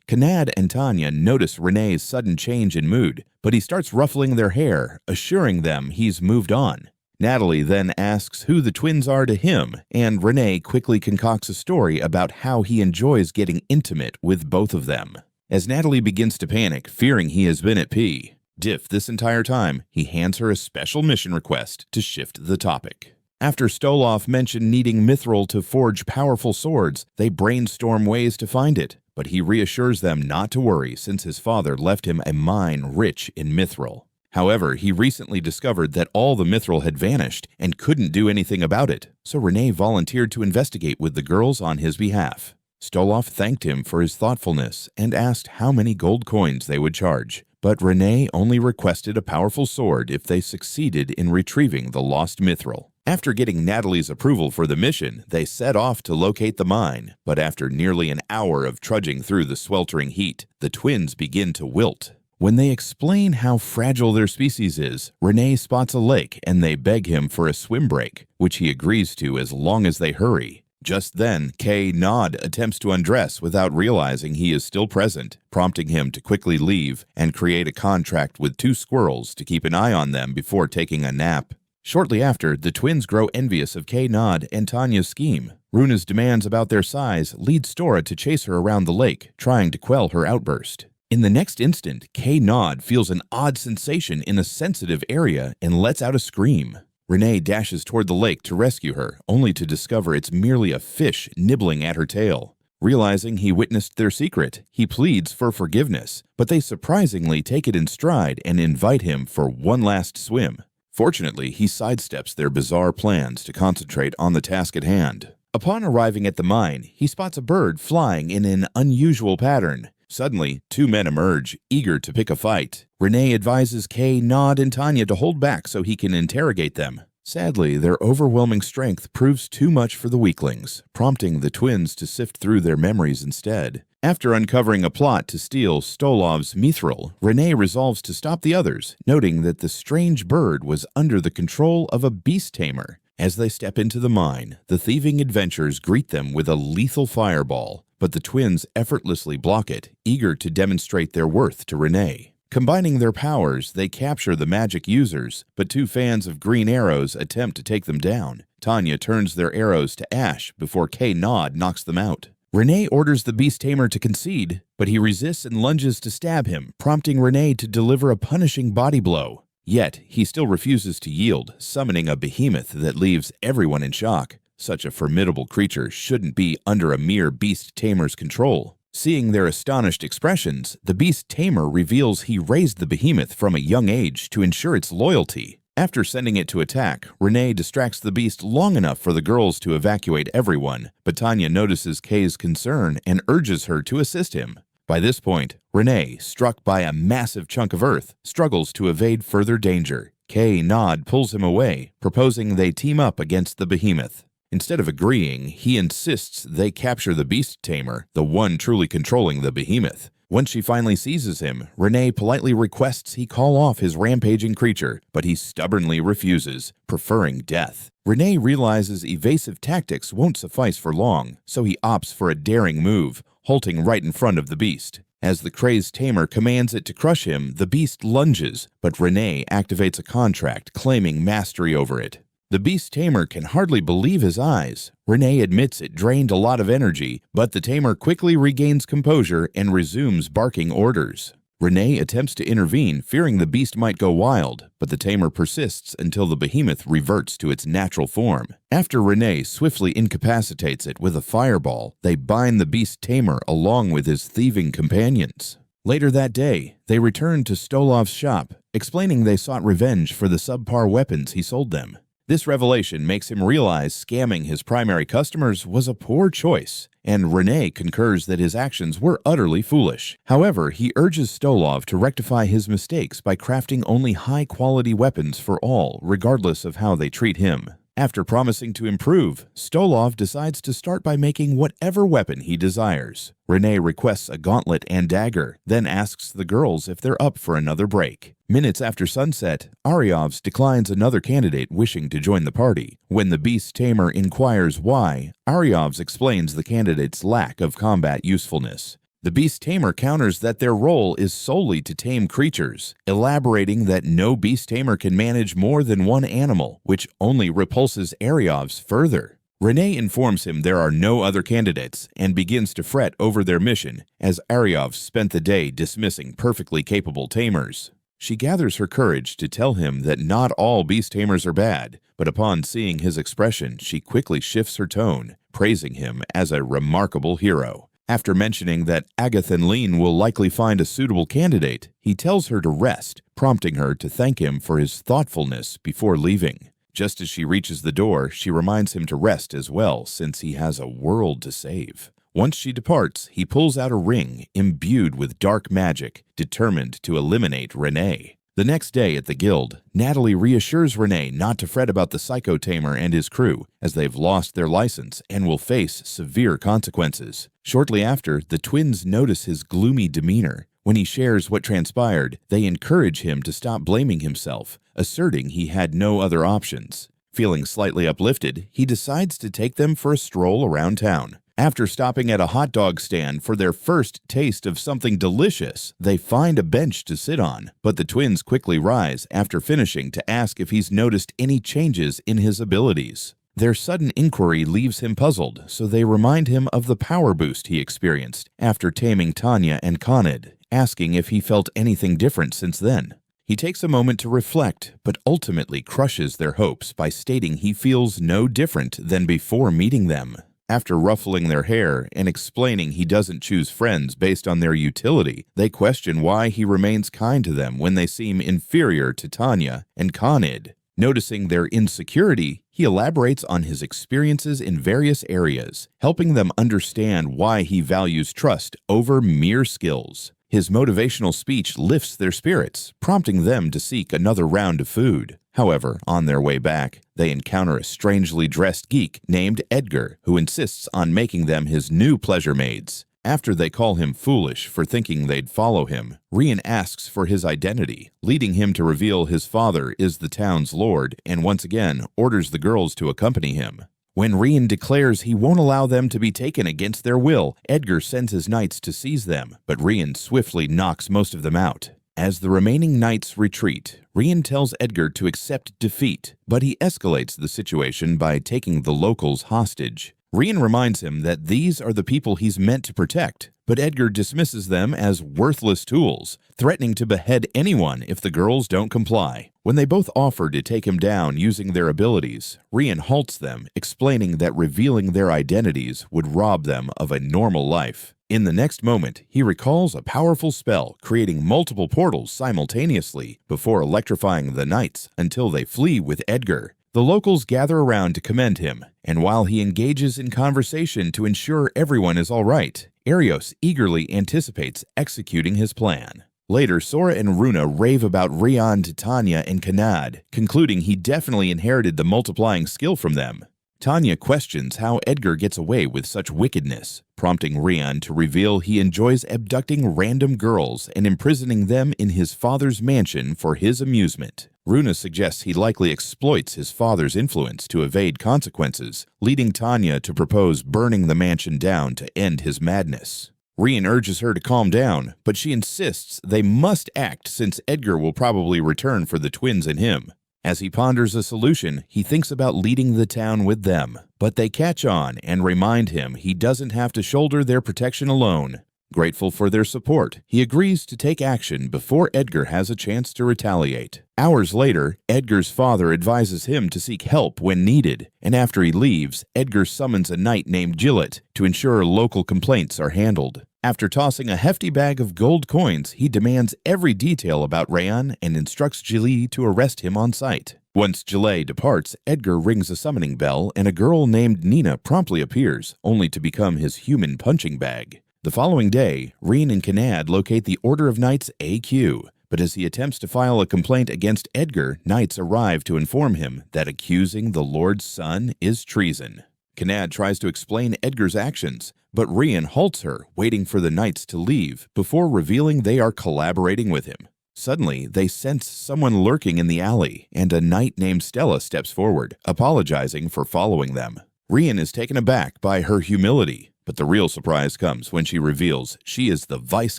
Kanad and Tanya notice Renee's sudden change in mood, but he starts ruffling their hair, assuring them he's moved on. Natalie then asks who the twins are to him, and Renee quickly concocts a story about how he enjoys getting intimate with both of them. As Natalie begins to panic, fearing he has been at P. Diff this entire time, he hands her a special mission request to shift the topic. After Stoloff mentioned needing mithril to forge powerful swords, they brainstorm ways to find it, but he reassures them not to worry since his father left him a mine rich in mithril. However, he recently discovered that all the mithril had vanished and couldn't do anything about it, so Renee volunteered to investigate with the girls on his behalf. Stoloff thanked him for his thoughtfulness and asked how many gold coins they would charge, but Renee only requested a powerful sword if they succeeded in retrieving the lost mithril. After getting Natalie's approval for the mission, they set off to locate the mine, but after nearly an hour of trudging through the sweltering heat, the twins begin to wilt. When they explain how fragile their species is, Renee spots a lake and they beg him for a swim break, which he agrees to as long as they hurry. Just then, Kay Nod attempts to undress without realizing he is still present, prompting him to quickly leave and create a contract with 2 squirrels to keep an eye on them before taking a nap. Shortly after, the twins grow envious of K-Nod and Tanya's scheme. Runa's demands about their size lead Stora to chase her around the lake, trying to quell her outburst. In the next instant, K-Nod feels an odd sensation in a sensitive area and lets out a scream. Renee dashes toward the lake to rescue her, only to discover it's merely a fish nibbling at her tail. Realizing he witnessed their secret, he pleads for forgiveness, but they surprisingly take it in stride and invite him for one last swim. Fortunately, he sidesteps their bizarre plans to concentrate on the task at hand. Upon arriving at the mine, he spots a bird flying in an unusual pattern. Suddenly, two men emerge, eager to pick a fight. Renee advises Kay, Nod, and Tanya to hold back so he can interrogate them. Sadly, their overwhelming strength proves too much for the weaklings, prompting the twins to sift through their memories instead. After uncovering a plot to steal Stolov's mithril, Renee resolves to stop the others, noting that the strange bird was under the control of a beast tamer. As they step into the mine, the thieving adventurers greet them with a lethal fireball, but the twins effortlessly block it, eager to demonstrate their worth to Renee. Combining their powers, they capture the magic users, but two fans of green arrows attempt to take them down. Tanya turns their arrows to ash before Kay Nod knocks them out. Renee orders the beast tamer to concede, but he resists and lunges to stab him, prompting Renee to deliver a punishing body blow. Yet, he still refuses to yield, summoning a behemoth that leaves everyone in shock. Such a formidable creature shouldn't be under a mere beast tamer's control. Seeing their astonished expressions, the beast tamer reveals he raised the behemoth from a young age to ensure its loyalty. After sending it to attack, Renee distracts the beast long enough for the girls to evacuate everyone, but Tanya notices Kay's concern and urges her to assist him. By this point, Renee, struck by a massive chunk of earth, struggles to evade further danger. Kay Nod pulls him away, proposing they team up against the behemoth. Instead of agreeing, he insists they capture the beast tamer, the one truly controlling the behemoth. Once she finally seizes him, Renee politely requests he call off his rampaging creature, but he stubbornly refuses, preferring death. Renee realizes evasive tactics won't suffice for long, so he opts for a daring move, halting right in front of the beast. As the crazed tamer commands it to crush him, the beast lunges, but Renee activates a contract claiming mastery over it. The beast tamer can hardly believe his eyes. Renee admits it drained a lot of energy, but the tamer quickly regains composure and resumes barking orders. Renee attempts to intervene, fearing the beast might go wild, but the tamer persists until the behemoth reverts to its natural form. After Renee swiftly incapacitates it with a fireball, they bind the beast tamer along with his thieving companions. Later that day, they return to Stolov's shop, explaining they sought revenge for the subpar weapons he sold them. This revelation makes him realize scamming his primary customers was a poor choice, and Renee concurs that his actions were utterly foolish. However, he urges Stolov to rectify his mistakes by crafting only high-quality weapons for all, regardless of how they treat him. After promising to improve, Stolov decides to start by making whatever weapon he desires. Renee requests a gauntlet and dagger, then asks the girls if they're up for another break. Minutes after sunset, Aryovs declines another candidate wishing to join the party. When the beast tamer inquires why, Aryovs explains the candidate's lack of combat usefulness. The beast tamer counters that their role is solely to tame creatures, elaborating that no beast tamer can manage more than one animal, which only repulses Aryovs further. Renee informs him there are no other candidates and begins to fret over their mission, as Aryovs spent the day dismissing perfectly capable tamers. She gathers her courage to tell him that not all beast tamers are bad, but upon seeing his expression, she quickly shifts her tone, praising him as a remarkable hero. After mentioning that Agathenline will likely find a suitable candidate, he tells her to rest, prompting her to thank him for his thoughtfulness before leaving. Just as she reaches the door, she reminds him to rest as well, since he has a world to save. Once she departs, he pulls out a ring imbued with dark magic, determined to eliminate Renee. The next day at the guild, Natalie reassures Renee not to fret about the psycho tamer and his crew, as they've lost their license and will face severe consequences. Shortly after, the twins notice his gloomy demeanor. When he shares what transpired, they encourage him to stop blaming himself, asserting he had no other options. Feeling slightly uplifted, he decides to take them for a stroll around town. After stopping at a hot dog stand for their first taste of something delicious, they find a bench to sit on, but the twins quickly rise after finishing to ask if he's noticed any changes in his abilities. Their sudden inquiry leaves him puzzled, so they remind him of the power boost he experienced after taming Tanya and Conid, asking if he felt anything different since then. He takes a moment to reflect, but ultimately crushes their hopes by stating he feels no different than before meeting them. After ruffling their hair and explaining he doesn't choose friends based on their utility, they question why he remains kind to them when they seem inferior to Tanya and Conid. Noticing their insecurity, he elaborates on his experiences in various areas, helping them understand why he values trust over mere skills. His motivational speech lifts their spirits, prompting them to seek another round of food. However, on their way back, they encounter a strangely dressed geek named Edgar, who insists on making them his new pleasure maids. After they call him foolish for thinking they'd follow him, Rian asks for his identity, leading him to reveal his father is the town's lord and once again orders the girls to accompany him. When Rian declares he won't allow them to be taken against their will, Edgar sends his knights to seize them, but Rian swiftly knocks most of them out. As the remaining knights retreat, Rian tells Edgar to accept defeat, but he escalates the situation by taking the locals hostage. Rian reminds him that these are the people he's meant to protect, but Edgar dismisses them as worthless tools, threatening to behead anyone if the girls don't comply. When they both offer to take him down using their abilities, Rian halts them, explaining that revealing their identities would rob them of a normal life. In the next moment, he recalls a powerful spell, creating multiple portals simultaneously before electrifying the knights until they flee with Edgar. The locals gather around to commend him, and while he engages in conversation to ensure everyone is all right, Arios eagerly anticipates executing his plan. Later, Sora and Runa rave about Rian to Tanya and Kanad, concluding he definitely inherited the multiplying skill from them. Tanya questions how Edgar gets away with such wickedness, prompting Rian to reveal he enjoys abducting random girls and imprisoning them in his father's mansion for his amusement. Runa suggests he likely exploits his father's influence to evade consequences, leading Tanya to propose burning the mansion down to end his madness. Rian urges her to calm down, but she insists they must act since Edgar will probably return for the twins and him. As he ponders a solution, he thinks about leading the town with them, but they catch on and remind him he doesn't have to shoulder their protection alone. Grateful for their support, he agrees to take action before Edgar has a chance to retaliate. Hours later, Edgar's father advises him to seek help when needed, and after he leaves, Edgar summons a knight named Gillet to ensure local complaints are handled. After tossing a hefty bag of gold coins, he demands every detail about Rayan and instructs Gillet to arrest him on sight. Once Gillet departs, Edgar rings a summoning bell and a girl named Nina promptly appears, only to become his human punching bag. The following day, Rian and Kanad locate the Order of Knights AQ, but as he attempts to file a complaint against Edgar, knights arrive to inform him that accusing the Lord's son is treason. Kanad tries to explain Edgar's actions, but Rian halts her, waiting for the knights to leave before revealing they are collaborating with him. Suddenly, they sense someone lurking in the alley, and a knight named Stella steps forward, apologizing for following them. Rian is taken aback by her humility, but the real surprise comes when she reveals she is the vice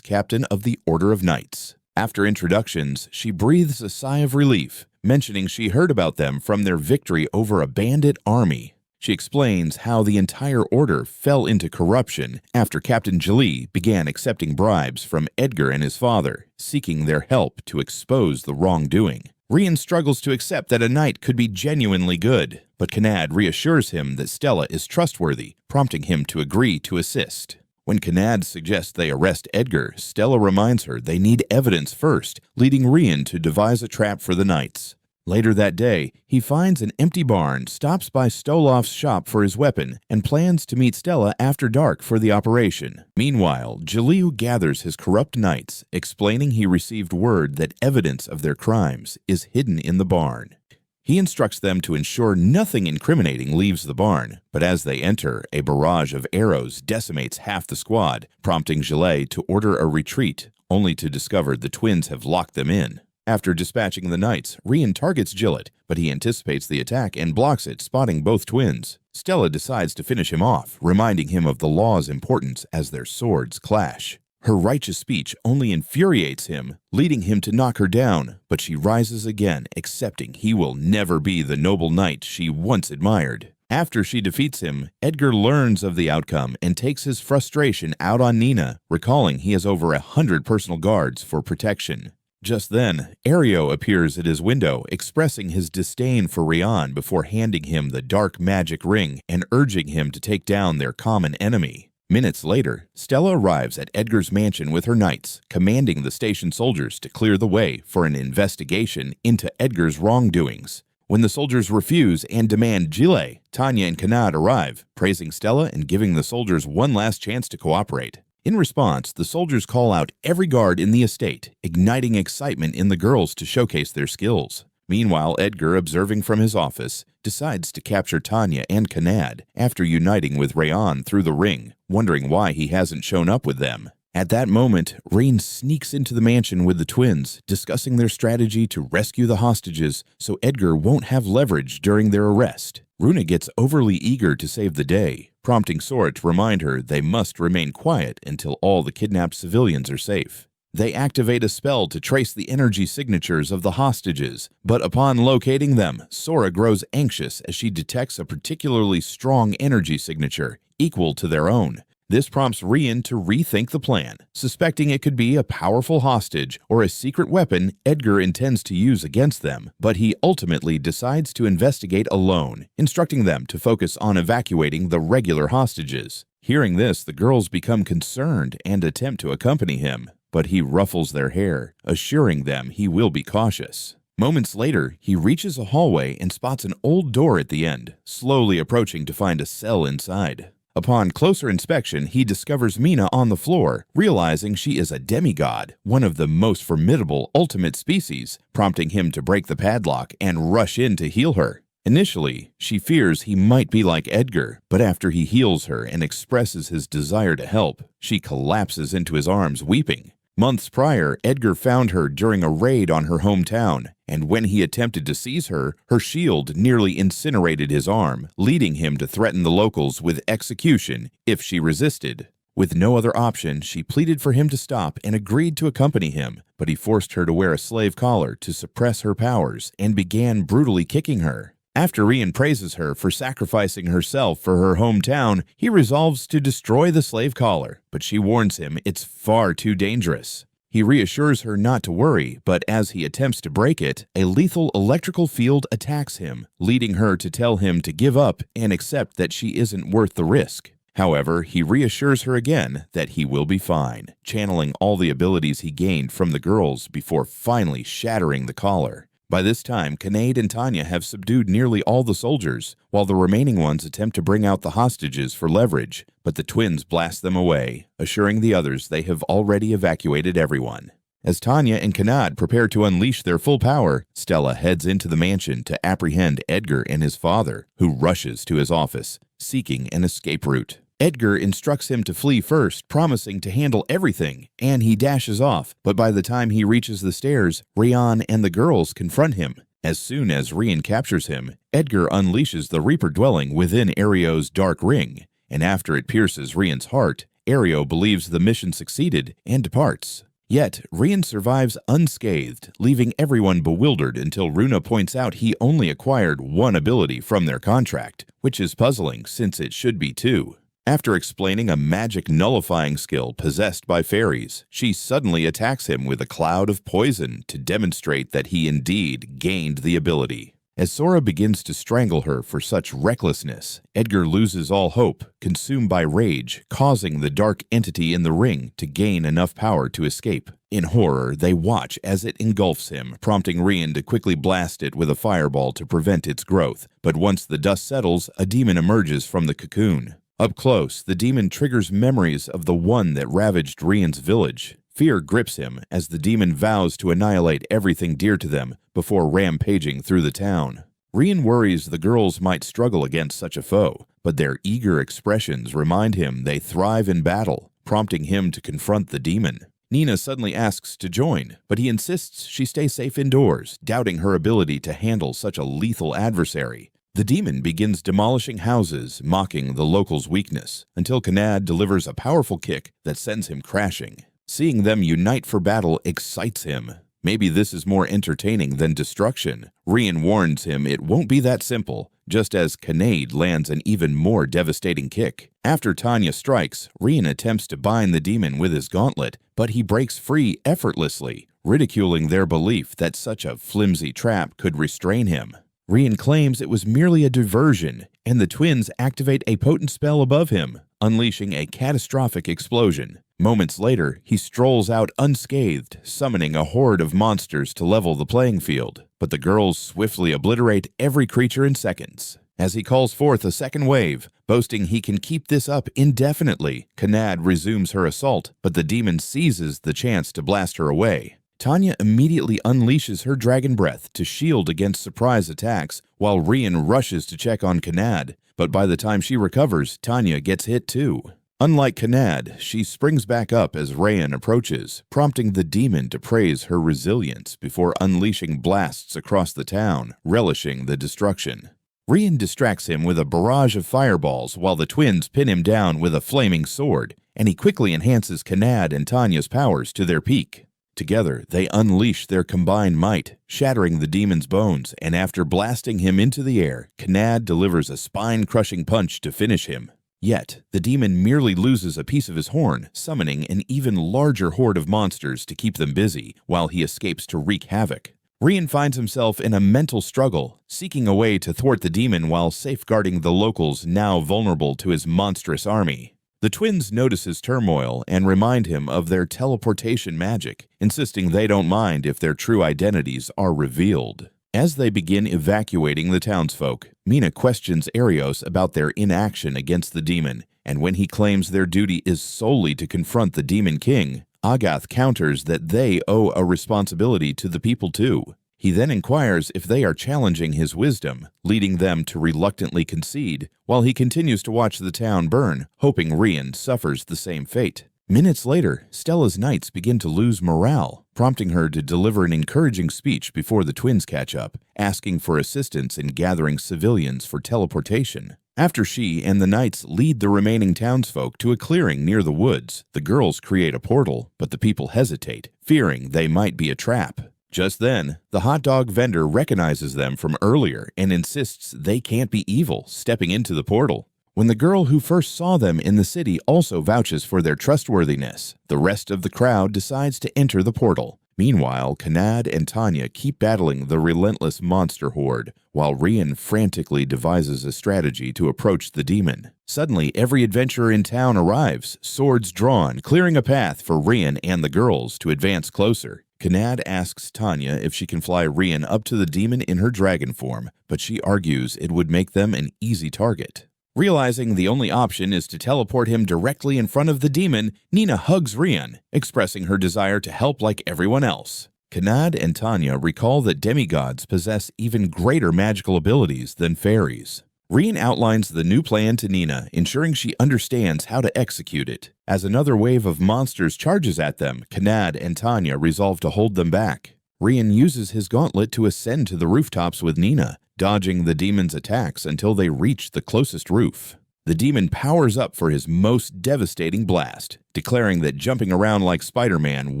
captain of the Order of Knights. After introductions, she breathes a sigh of relief, mentioning she heard about them from their victory over a bandit army. She explains how the entire order fell into corruption after Captain Gillet began accepting bribes from Edgar and his father, seeking their help to expose the wrongdoing. Rian struggles to accept that a knight could be genuinely good, but Kanad reassures him that Stella is trustworthy, prompting him to agree to assist. When Kanad suggests they arrest Edgar, Stella reminds her they need evidence first, leading Rian to devise a trap for the knights. Later that day, he finds an empty barn, stops by Stolof's shop for his weapon, and plans to meet Stella after dark for the operation. Meanwhile, Jalil gathers his corrupt knights, explaining he received word that evidence of their crimes is hidden in the barn. He instructs them to ensure nothing incriminating leaves the barn, but as they enter, a barrage of arrows decimates half the squad, prompting Gillet to order a retreat, only to discover the twins have locked them in. After dispatching the knights, Rian targets Gillet, but he anticipates the attack and blocks it, spotting both twins. Stella decides to finish him off, reminding him of the law's importance as their swords clash. Her righteous speech only infuriates him, leading him to knock her down, but she rises again, accepting he will never be the noble knight she once admired. After she defeats him, Edgar learns of the outcome and takes his frustration out on Nina, recalling he has over 100 personal guards for protection. Just then, Ario appears at his window, expressing his disdain for Rian before handing him the dark magic ring and urging him to take down their common enemy. Minutes later, Stella arrives at Edgar's mansion with her knights, commanding the station soldiers to clear the way for an investigation into Edgar's wrongdoings. When the soldiers refuse and demand Gile, Tanya and Kanad arrive, praising Stella and giving the soldiers one last chance to cooperate. In response, the soldiers call out every guard in the estate, igniting excitement in the girls to showcase their skills. Meanwhile, Edgar, observing from his office, decides to capture Tanya and Kanad after uniting with Rayan through the ring, wondering why he hasn't shown up with them. At that moment, Rain sneaks into the mansion with the twins, discussing their strategy to rescue the hostages so Edgar won't have leverage during their arrest. Runa gets overly eager to save the day, prompting Sora to remind her they must remain quiet until all the kidnapped civilians are safe. They activate a spell to trace the energy signatures of the hostages, but upon locating them, Sora grows anxious as she detects a particularly strong energy signature, equal to their own. This prompts Rian to rethink the plan. Suspecting it could be a powerful hostage or a secret weapon Edgar intends to use against them, but he ultimately decides to investigate alone, instructing them to focus on evacuating the regular hostages. Hearing this, the girls become concerned and attempt to accompany him, but he ruffles their hair, assuring them he will be cautious. Moments later, he reaches a hallway and spots an old door at the end, slowly approaching to find a cell inside. Upon closer inspection, he discovers Mina on the floor, realizing she is a demigod, one of the most formidable ultimate species, prompting him to break the padlock and rush in to heal her. Initially, she fears he might be like Edgar, but after he heals her and expresses his desire to help, she collapses into his arms weeping. Months prior, Edgar found her during a raid on her hometown, and when he attempted to seize her, her shield nearly incinerated his arm, leading him to threaten the locals with execution if she resisted. With no other option, she pleaded for him to stop and agreed to accompany him, but he forced her to wear a slave collar to suppress her powers and began brutally kicking her. After Rian praises her for sacrificing herself for her hometown, he resolves to destroy the slave collar, but she warns him it's far too dangerous. He reassures her not to worry, but as he attempts to break it, a lethal electrical field attacks him, leading her to tell him to give up and accept that she isn't worth the risk. However, he reassures her again that he will be fine, channeling all the abilities he gained from the girls before finally shattering the collar. By this time, Kanade and Tanya have subdued nearly all the soldiers, while the remaining ones attempt to bring out the hostages for leverage, but the twins blast them away, assuring the others they have already evacuated everyone. As Tanya and Kanad prepare to unleash their full power, Stella heads into the mansion to apprehend Edgar and his father, who rushes to his office, seeking an escape route. Edgar instructs him to flee first, promising to handle everything, and he dashes off, but by the time he reaches the stairs, Rian and the girls confront him. As soon as Rian captures him, Edgar unleashes the Reaper dwelling within Ario's dark ring, and after it pierces Rian's heart, Ario believes the mission succeeded and departs. Yet, Rian survives unscathed, leaving everyone bewildered until Runa points out he only acquired one ability from their contract, which is puzzling since it should be two. After explaining a magic nullifying skill possessed by fairies, she suddenly attacks him with a cloud of poison to demonstrate that he indeed gained the ability. As Sora begins to strangle her for such recklessness, Edgar loses all hope, consumed by rage, causing the dark entity in the ring to gain enough power to escape. In horror, they watch as it engulfs him, prompting Rian to quickly blast it with a fireball to prevent its growth. But once the dust settles, a demon emerges from the cocoon. Up close, the demon triggers memories of the one that ravaged Rian's village. Fear grips him as the demon vows to annihilate everything dear to them before rampaging through the town. Rian worries the girls might struggle against such a foe, but their eager expressions remind him they thrive in battle, prompting him to confront the demon. Nina suddenly asks to join, but he insists she stay safe indoors, doubting her ability to handle such a lethal adversary. The demon begins demolishing houses, mocking the locals' weakness, until Kanad delivers a powerful kick that sends him crashing. Seeing them unite for battle excites him. Maybe this is more entertaining than destruction. Rian warns him it won't be that simple, just as Kanade lands an even more devastating kick. After Tanya strikes, Rian attempts to bind the demon with his gauntlet, but he breaks free effortlessly, ridiculing their belief that such a flimsy trap could restrain him. Rian claims it was merely a diversion, and the twins activate a potent spell above him, unleashing a catastrophic explosion. Moments later, he strolls out unscathed, summoning a horde of monsters to level the playing field, but the girls swiftly obliterate every creature in seconds. As he calls forth a second wave, boasting he can keep this up indefinitely, Kanad resumes her assault, but the demon seizes the chance to blast her away. Tanya immediately unleashes her dragon breath to shield against surprise attacks, while Rian rushes to check on Kanad, but by the time she recovers, Tanya gets hit too. Unlike Kanad, she springs back up as Rayan approaches, prompting the demon to praise her resilience before unleashing blasts across the town, relishing the destruction. Rian distracts him with a barrage of fireballs while the twins pin him down with a flaming sword, and he quickly enhances Kanad and Tanya's powers to their peak. Together, they unleash their combined might, shattering the demon's bones, and after blasting him into the air, Kanad delivers a spine-crushing punch to finish him. Yet, the demon merely loses a piece of his horn, summoning an even larger horde of monsters to keep them busy, while he escapes to wreak havoc. Rian finds himself in a mental struggle, seeking a way to thwart the demon while safeguarding the locals now vulnerable to his monstrous army. The twins notice his turmoil and remind him of their teleportation magic, insisting they don't mind if their true identities are revealed. As they begin evacuating the townsfolk, Mina questions Arios about their inaction against the demon, and when he claims their duty is solely to confront the Demon King, Agath counters that they owe a responsibility to the people too. He then inquires if they are challenging his wisdom, leading them to reluctantly concede, while he continues to watch the town burn, hoping Rian suffers the same fate. Minutes later, Stella's knights begin to lose morale, prompting her to deliver an encouraging speech before the twins catch up, asking for assistance in gathering civilians for teleportation. After she and the knights lead the remaining townsfolk to a clearing near the woods, the girls create a portal, but the people hesitate, fearing they might be a trap. Just then, the hot dog vendor recognizes them from earlier and insists they can't be evil, stepping into the portal. When the girl who first saw them in the city also vouches for their trustworthiness, the rest of the crowd decides to enter the portal. Meanwhile, Kanad and Tanya keep battling the relentless monster horde, while Rian frantically devises a strategy to approach the demon. Suddenly, every adventurer in town arrives, swords drawn, clearing a path for Rian and the girls to advance closer. Kanad asks Tanya if she can fly Rian up to the demon in her dragon form, but she argues it would make them an easy target. Realizing the only option is to teleport him directly in front of the demon, Nina hugs Rian, expressing her desire to help like everyone else. Kanad and Tanya recall that demigods possess even greater magical abilities than fairies. Rian outlines the new plan to Nina, ensuring she understands how to execute it. As another wave of monsters charges at them, Kanad and Tanya resolve to hold them back. Rian uses his gauntlet to ascend to the rooftops with Nina, dodging the demon's attacks until they reach the closest roof. The demon powers up for his most devastating blast, declaring that jumping around like Spider-Man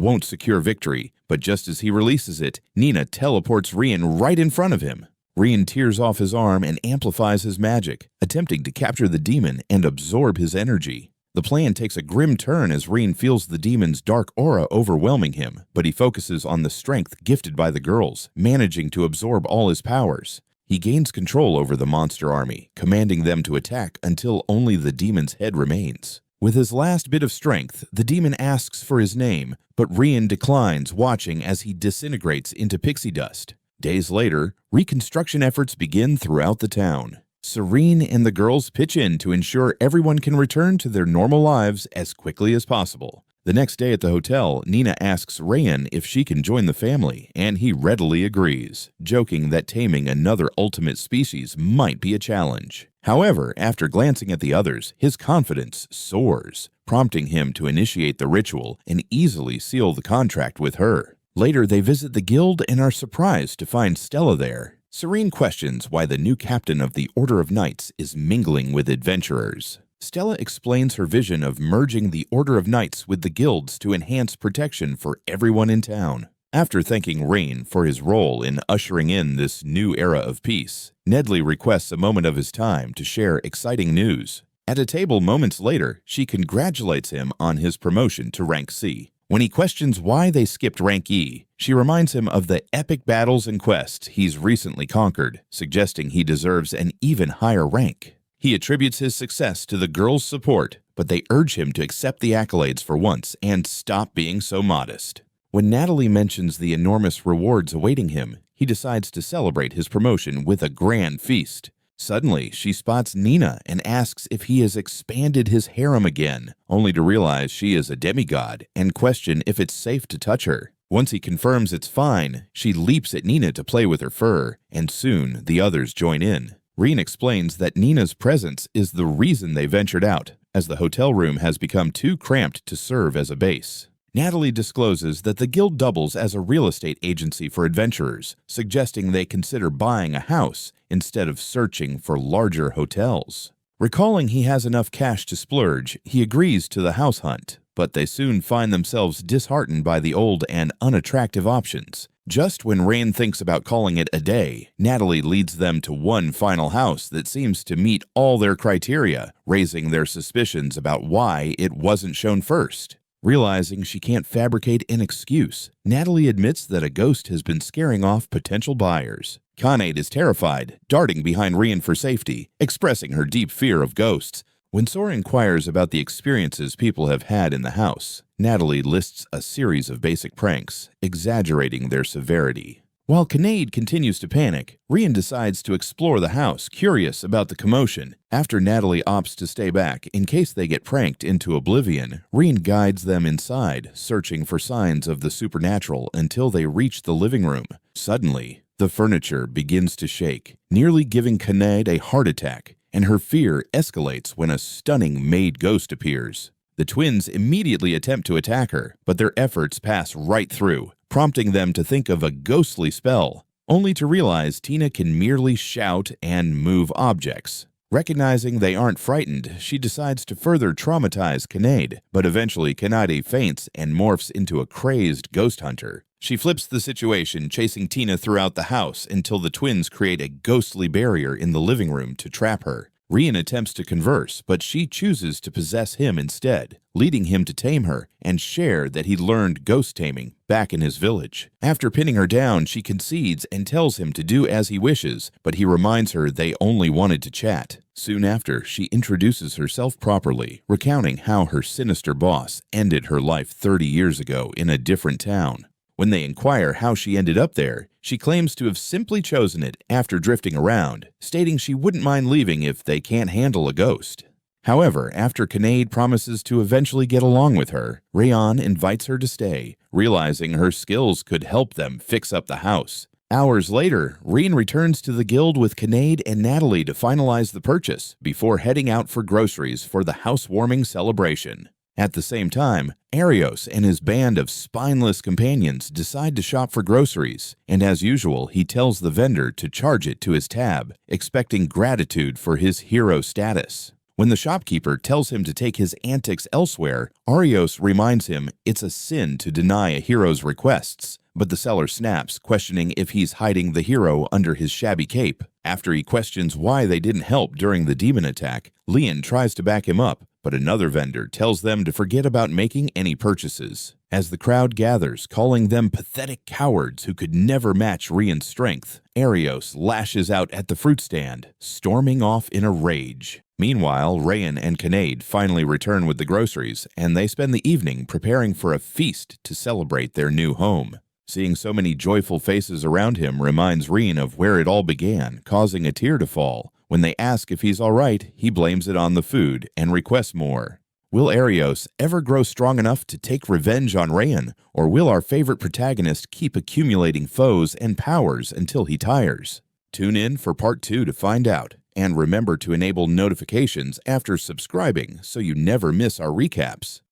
won't secure victory, but just as he releases it, Nina teleports Rian right in front of him. Rian tears off his arm and amplifies his magic, attempting to capture the demon and absorb his energy. The plan takes a grim turn as Rian feels the demon's dark aura overwhelming him, but he focuses on the strength gifted by the girls, managing to absorb all his powers. He gains control over the monster army, commanding them to attack until only the demon's head remains. With his last bit of strength, the demon asks for his name, but Rian declines, watching as he disintegrates into pixie dust. Days later, reconstruction efforts begin throughout the town. Serene and the girls pitch in to ensure everyone can return to their normal lives as quickly as possible. The next day at the hotel, Nina asks Rayan if she can join the family, and he readily agrees, joking that taming another ultimate species might be a challenge. However, after glancing at the others, his confidence soars, prompting him to initiate the ritual and easily seal the contract with her. Later, they visit the guild and are surprised to find Stella there. Serene questions why the new captain of the Order of Knights is mingling with adventurers. Stella explains her vision of merging the Order of Knights with the guilds to enhance protection for everyone in town. After thanking Rain for his role in ushering in this new era of peace, Nedley requests a moment of his time to share exciting news. At a table moments later, she congratulates him on his promotion to rank C. When he questions why they skipped rank E, she reminds him of the epic battles and quests he's recently conquered, suggesting he deserves an even higher rank. He attributes his success to the girls' support, but they urge him to accept the accolades for once and stop being so modest. When Natalie mentions the enormous rewards awaiting him, he decides to celebrate his promotion with a grand feast. Suddenly, she spots Nina and asks if he has expanded his harem again, only to realize she is a demigod and question if it's safe to touch her. Once he confirms it's fine, she leaps at Nina to play with her fur, and soon the others join in. Rien explains that Nina's presence is the reason they ventured out, as the hotel room has become too cramped to serve as a base. Natalie discloses that the guild doubles as a real estate agency for adventurers, suggesting they consider buying a house instead of searching for larger hotels. Recalling he has enough cash to splurge, he agrees to the house hunt, but they soon find themselves disheartened by the old and unattractive options. Just when Rain thinks about calling it a day, Natalie leads them to one final house that seems to meet all their criteria, raising their suspicions about why it wasn't shown first. Realizing she can't fabricate an excuse, Natalie admits that a ghost has been scaring off potential buyers. Khanate is terrified, darting behind Rien for safety, expressing her deep fear of ghosts. When Sora inquires about the experiences people have had in the house, Natalie lists a series of basic pranks, exaggerating their severity. While Khanate continues to panic, Rien decides to explore the house, curious about the commotion. After Natalie opts to stay back in case they get pranked into oblivion, Rien guides them inside, searching for signs of the supernatural until they reach the living room. Suddenly, the furniture begins to shake, nearly giving Khanate a heart attack, and her fear escalates when a stunning maid ghost appears. The twins immediately attempt to attack her, but their efforts pass right through, prompting them to think of a ghostly spell, only to realize Tina can merely shout and move objects. Recognizing they aren't frightened, she decides to further traumatize Khanate, but eventually Khanate faints and morphs into a crazed ghost hunter. She flips the situation, chasing Tina throughout the house until the twins create a ghostly barrier in the living room to trap her. Rien attempts to converse, but she chooses to possess him instead, leading him to tame her and share that he learned ghost taming back in his village. After pinning her down, she concedes and tells him to do as he wishes, but he reminds her they only wanted to chat. Soon after, she introduces herself properly, recounting how her sinister boss ended her life 30 years ago in a different town. When they inquire how she ended up there, she claims to have simply chosen it after drifting around, stating she wouldn't mind leaving if they can't handle a ghost. However, after Khanate promises to eventually get along with her, Rayon invites her to stay, realizing her skills could help them fix up the house. Hours later, Rien returns to the guild with Khanate and Natalie to finalize the purchase before heading out for groceries for the housewarming celebration. At the same time, Arios and his band of spineless companions decide to shop for groceries, and as usual, he tells the vendor to charge it to his tab, expecting gratitude for his hero status. When the shopkeeper tells him to take his antics elsewhere, Arios reminds him it's a sin to deny a hero's requests, but the seller snaps, questioning if he's hiding the hero under his shabby cape. After he questions why they didn't help during the demon attack, Leon tries to back him up, but another vendor tells them to forget about making any purchases. As the crowd gathers, calling them pathetic cowards who could never match Rian's strength, Arios lashes out at the fruit stand, storming off in a rage. Meanwhile, Rayan and Khanate finally return with the groceries, and they spend the evening preparing for a feast to celebrate their new home. Seeing so many joyful faces around him reminds Rien of where it all began, causing a tear to fall. When they ask if he's all right, he blames it on the food and requests more. Will Arios ever grow strong enough to take revenge on Rayan, or will our favorite protagonist keep accumulating foes and powers until he tires? Tune in for part 2 to find out, and remember to enable notifications after subscribing so you never miss our recaps.